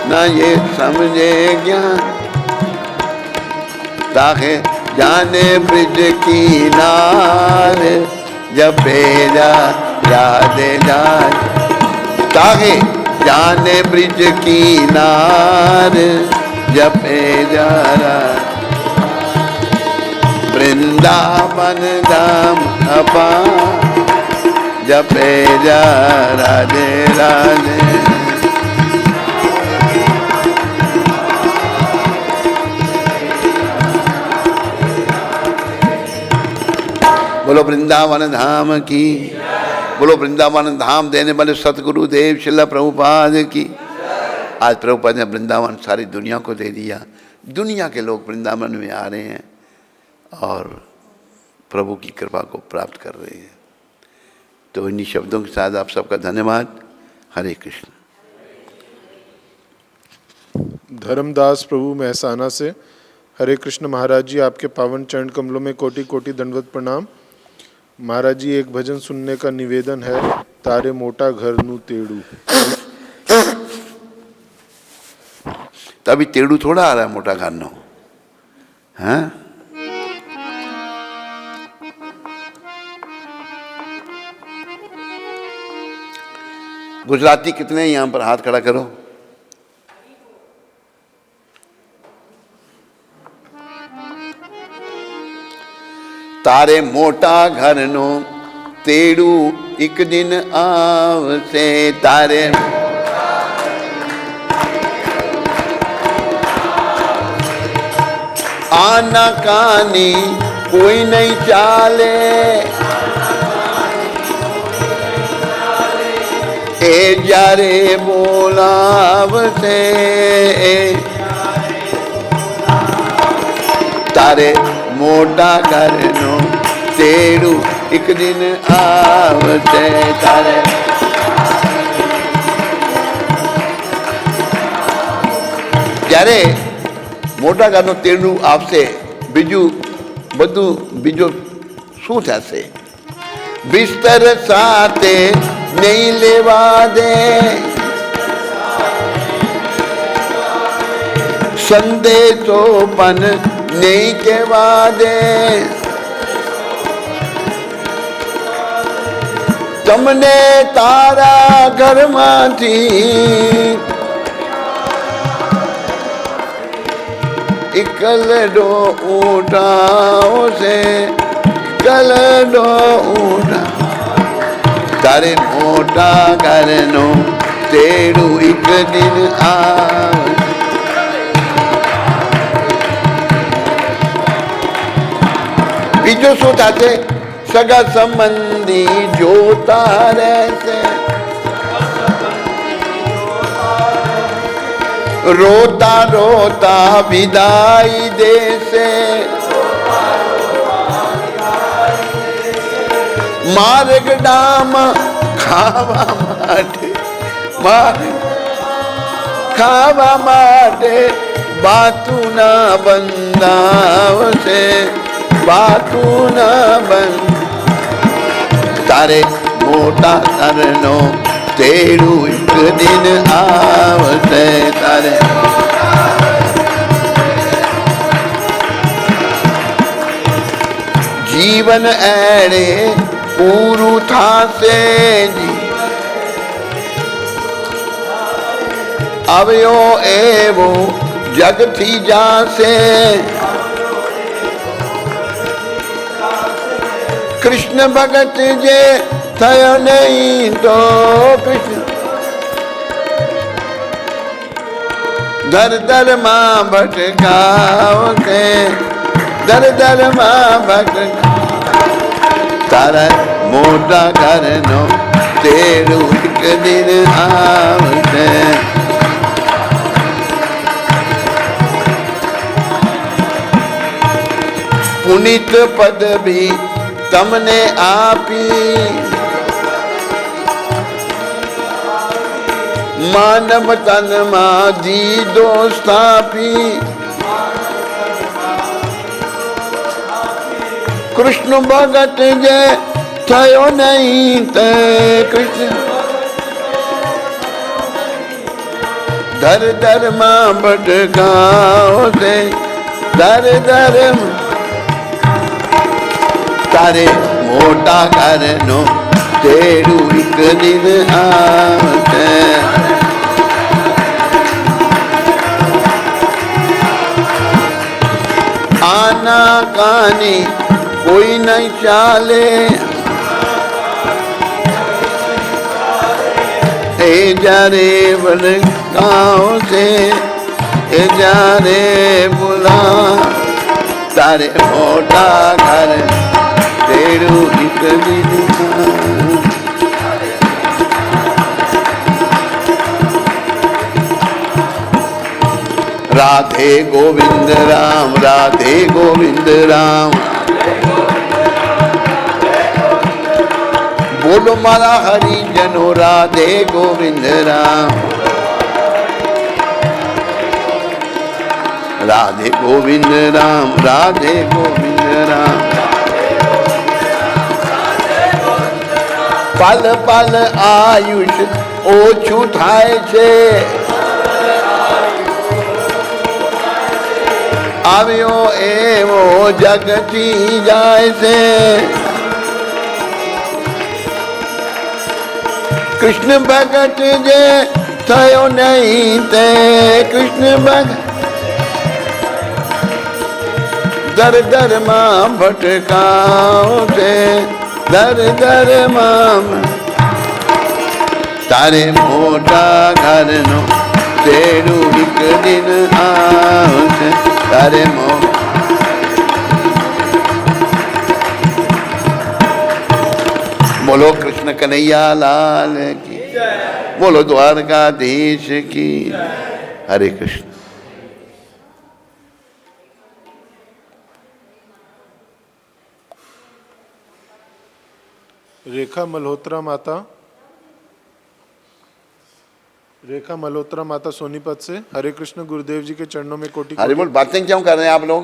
न ये समझे ज्ञान। ताके जाने ब्रिज की नार, जपे जा राधे राधे। ताके जाने ब्रिज की नार, जपे जा वृंदावन धाम अपार, जपे जा राधे राधे। बोलो वृंदावन धाम की, बोलो वृंदावन धाम देने वाले सतगुरु देव श्रील प्रभुपाद की। आज प्रभुपाद ने वृंदावन सारी दुनिया को दे दिया। दुनिया के लोग वृंदावन में आ रहे हैं और प्रभु की कृपा को प्राप्त कर रहे हैं। तो इन्हीं शब्दों के साथ आप सबका धन्यवाद। हरे कृष्ण। धर्मदास प्रभु महसाना से। हरे कृष्ण महाराज जी, आपके पावन चरण कमलों में कोटि कोटि दंडवत प्रणाम। महाराज जी, एक भजन सुनने का निवेदन है। तारे मोटा घर नू तेड़ू। तभी तेड़ू थोड़ा आ रहा है मोटा घर नो, हैं? गुजराती कितने हैं यहाँ पर? हाथ खड़ा करो। तारे मोटा घर नो तेड़ू एक दिन आवसे। तारे आना कानी कोई नहीं चाले, ए जारे बोलावसे। तारे मोटा घर नो तेड़ू एक दिन आवसे। तारे જ્યારે મોટા ઘરનું તેડું આવશે, બીજું બધું બીજો શું થશે? બિસ્તર સાથે નહીં લેવા દે, સંદેશો પણ નહીં કહેવા દે। તમને તારા ઘરમાંથી એકલડો ઉઠાવશે, એકલડો ઉઠા। તારે મોટા ઘરનો તેડું એક દિન આવે। બીજું શું થશે? સગા સંબંધી જોતા રહેશે, रोता रोता विदाई देसे। मार्ग डाम खावा माटे, खावा माटे बातू ना बंदावसे, बातू ना बंद। तारे मोटा तरनो तेड़ू एक दिन आवसे। तारे जीवन ऐड़े पूरू था से जी अवयो एवो जग थी जासे कृष्ण भगत जे थयो नहीं तो कृष्ण दर दर मां भटकाओ के दर दर मां भटका तारा मोटा करनो तेरू एक दिन आवते पुनित पद भी तमने आपी मानव तन मा दी दोस्तापी कृष्ण भगत जे थयो नहीं ते कृष्ण दर दर मां भटकाओ से दर दर तारे मोटा करनो तेरू एक दिन आवते आना कानी कोई नहीं चाले ए जारे बन गाँव से ए जारे बुला तारे मोटा घर तेरू एक दिन राधे गोविंद राम राधे गोविंद राम बोलो मारा हरि जनो राधे गोविंद राम राधे गोविंद राम राधे गोविंद राम पल पल आयुष ओछू थाय छे આવ્યો એવો જગતી જાય છે કૃષ્ણ ભગત જે થયો નહીં તે કૃષ્ણ ભગત દર દર માં ભટકાઓ છે દર દર માં તારે મોટા ઘરનો તેરું એક દિન આવશે तारे मो बोलो कृष्ण कन्हैया लाल की बोलो द्वारकाधीश की हरे कृष्ण। रेखा मल्होत्रा माता सोनीपत से हरे कृष्ण गुरुदेव जी के चरणों में कोटि हरे बोल। बातें क्यों कर रहे हैं आप लोग?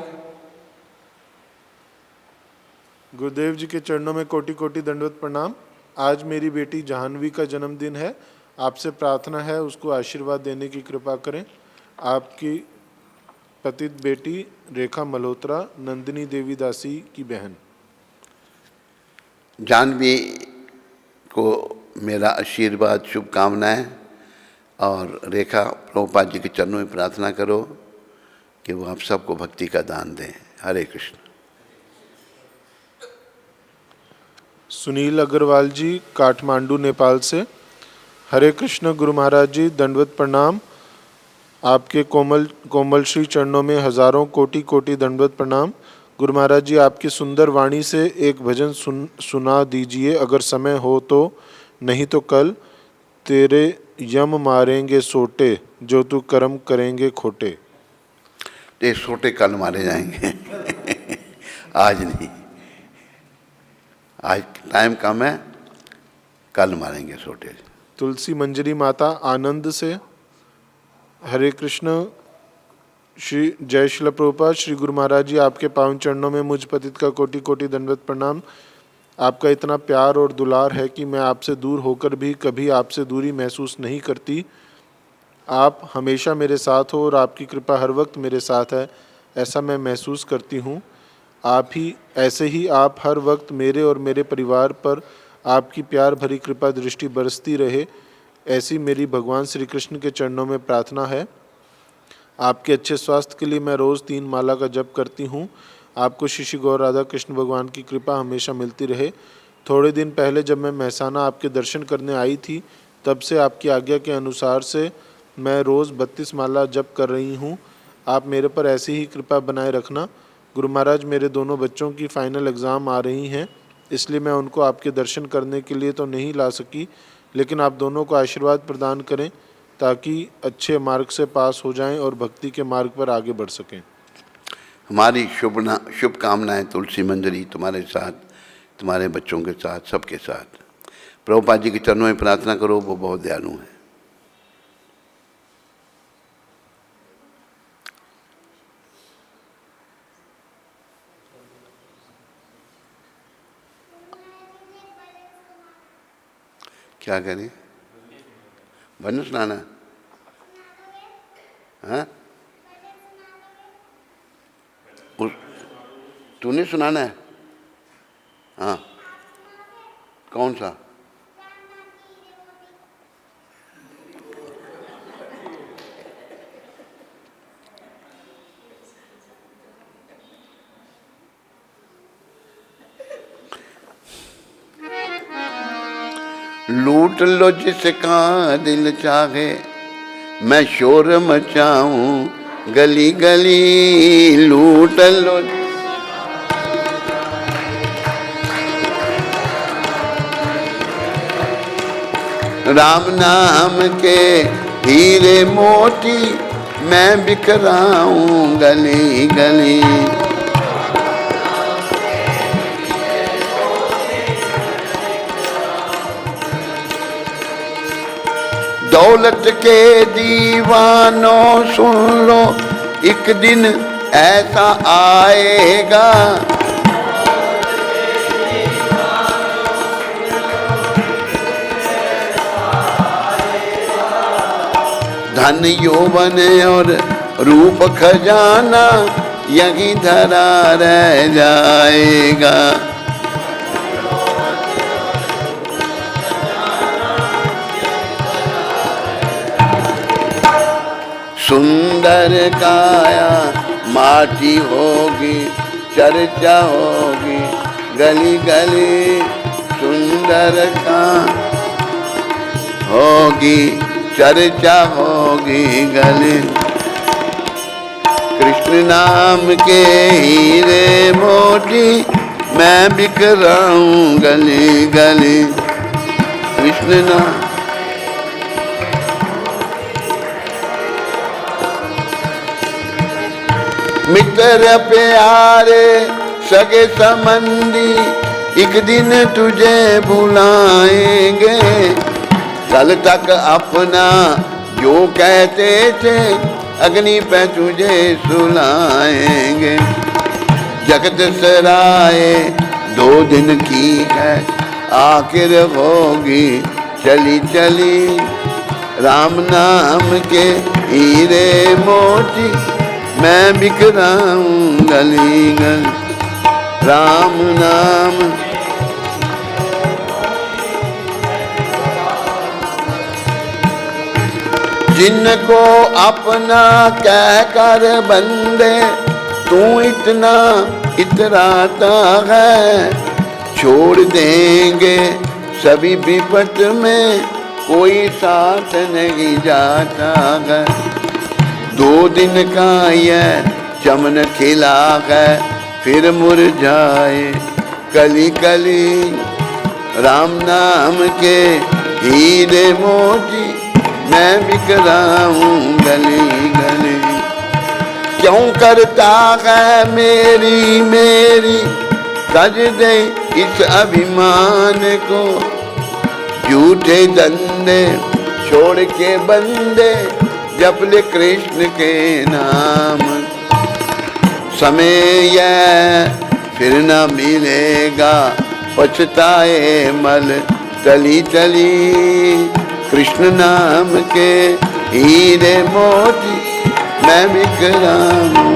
गुरुदेव जी के चरणों में कोटि कोटि दंडवत प्रणाम। आज मेरी बेटी जाह्नवी का जन्मदिन है। आपसे प्रार्थना है उसको आशीर्वाद देने की कृपा करें। आपकी पतित बेटी रेखा मल्होत्रा, नंदिनी देवी दासी की बहन। जाह्नवी को मेरा आशीर्वाद, शुभकामनाएं। और रेखा, प्रभुपाद जी के चरणों में प्रार्थना करो कि वो आप सबको भक्ति का दान दें। हरे कृष्ण। सुनील अग्रवाल जी काठमांडू नेपाल से हरे कृष्ण गुरु महाराज जी, दंडवत प्रणाम। आपके कोमल श्री चरणों में हजारों कोटि कोटि दंडवत प्रणाम। गुरु महाराज जी, आपकी सुंदर वाणी से एक भजन सुना दीजिए अगर समय हो तो, नहीं तो कल। तेरे यम मारेंगे सोटे जो तू कर्म करेंगे खोटे। ये सोटे कल मारे जाएंगे आज नहीं, आज टाइम कम है, कल मारेंगे सोटे। तुलसी मंजरी माता आनंद से हरे कृष्ण। श्री जय श्रील प्रभुपाद। श्री गुरु महाराज जी, आपके पावन चरणों में मुझ पतित का कोटि कोटि दंडवत प्रणाम। आपका इतना प्यार और दुलार है कि मैं आपसे दूर होकर भी कभी आपसे दूरी महसूस नहीं करती। आप हमेशा मेरे साथ हो और आपकी कृपा हर वक्त मेरे साथ है, ऐसा मैं महसूस करती हूँ। ऐसे ही आप हर वक्त मेरे और मेरे परिवार पर आपकी प्यार भरी कृपा दृष्टि बरसती रहे, ऐसी मेरी भगवान श्री कृष्ण के चरणों में प्रार्थना है। आपके अच्छे स्वास्थ्य के लिए मैं रोज़ 3 माला का जप करती हूँ। आपको श्री श्री गौर राधा कृष्ण भगवान की कृपा हमेशा मिलती रहे। थोड़े दिन पहले जब मैं महसाना आपके दर्शन करने आई थी, तब से आपकी आज्ञा के अनुसार से मैं रोज़ 32 माला जप कर रही हूँ। आप मेरे पर ऐसी ही कृपा बनाए रखना। गुरु महाराज, मेरे दोनों बच्चों की फाइनल एग्ज़ाम आ रही हैं, इसलिए मैं उनको आपके दर्शन करने के लिए तो नहीं ला सकी, लेकिन आप दोनों को आशीर्वाद प्रदान करें ताकि अच्छे मार्ग से पास हो जाएं और भक्ति के मार्ग पर आगे बढ़ सकें। हमारी शुभकामनाएं तुलसी मंजरी तुम्हारे साथ, तुम्हारे बच्चों के साथ, सबके साथ। प्रभुपाद जी के चरणों में प्रार्थना करो, वो बहुत दयालु हैं। क्या करें? भजन सुनाना? हाँ, तूने सुनाना है? हाँ, कौन सा? लूट लो जिसका दिल चाहे, मैं शोर मचाऊं गली गली। लूट लो राम नाम के हीरे मोती, मैं बिखराऊं गली गली। दौलत के दीवानों सुन लो, एक दिन ऐसा आएगा। धन यौवन और रूप खजाना यहीं धरा रह जाएगा। सुंदर काया माटी होगी, चर्चा होगी गली गली। सुंदर का होगी, चर्चा होगी गली। कृष्ण नाम के हीरे मोती, मैं बिखराऊं गली गली। कृष्ण नाम मित्र प्यारे सगे संबंधी, एक दिन तुझे बुलाएंगे। कल तक अपना जो कहते थे, अग्नि पे तुझे सुलाएंगे। जगत सराय 2 दिन की है, आखिर होगी चली चली। राम नाम के हीरे मोती, मैं बिखराऊं गली गली। राम नाम जिनको अपना कह कर बंदे, तू इतना इतराता है। छोड़ देंगे सभी विपत में, कोई साथ नहीं जाता है। 2 दिन का यह चमन खिला है, फिर मुरझाए कली कली। राम नाम के हीरे मोती, मैं बिखराऊं गली गली। क्यों करता है मेरी मेरी, तज दे इस अभिमान को। झूठे धंधे छोड़ के बंदे, जप ले कृष्ण के नाम। समय यह फिर न मिलेगा, पछताए मल चली चली। कृष्ण नाम के हीरे मोती, मैं बिखराऊं।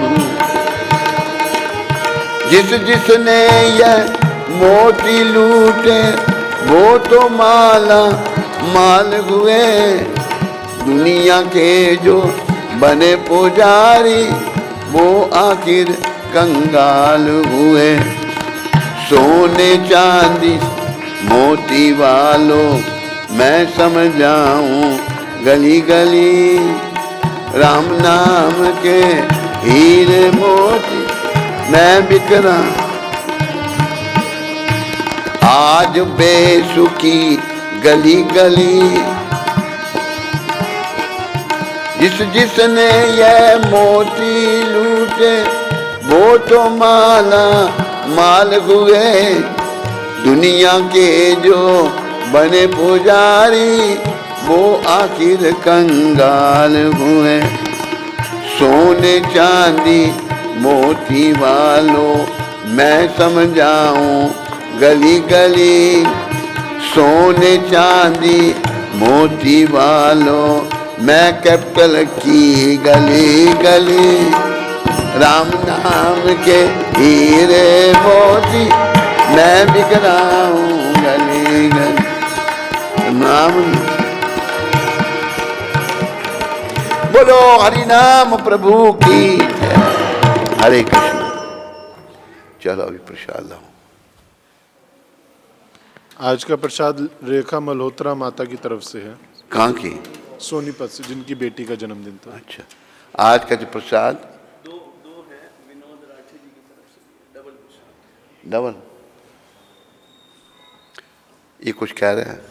जिस जिसने यह मोती लूटे वो तो माला माल हुए। दुनिया के जो बने पुजारी वो आखिर कंगाल हुए। सोने चांदी मोती वालों मैं समझाऊं गली गली, राम नाम के हीरे मोती मैं बिकरा। आज बेसुखी गली गली, जिस जिसने यह मोती लूटे वो तो माला माल हुए। दुनिया के जो बने पुजारी वो आखिर कंगाल हुए। सोने चांदी मोती वालों मैं समझाऊं गली गली, सोने चांदी मोती वालों मैं कैपिटल की गली गली, राम नाम के हीरे मोती मैं बिक रहा हूँ गली गली। नाम बोलो हरि नाम प्रभु की जय। हरे कृष्ण। चलो अभी प्रसाद लाओ। आज का प्रसाद रेखा मल्होत्रा माता की तरफ से है, कहाँ की? सोनीपत से, जिनकी बेटी का जन्मदिन था। अच्छा, आज का जो प्रसाद दो है विनोद राठी जी की तरफ से, डबल प्रसाद। डबल। ये कुछ कह रहे हैं?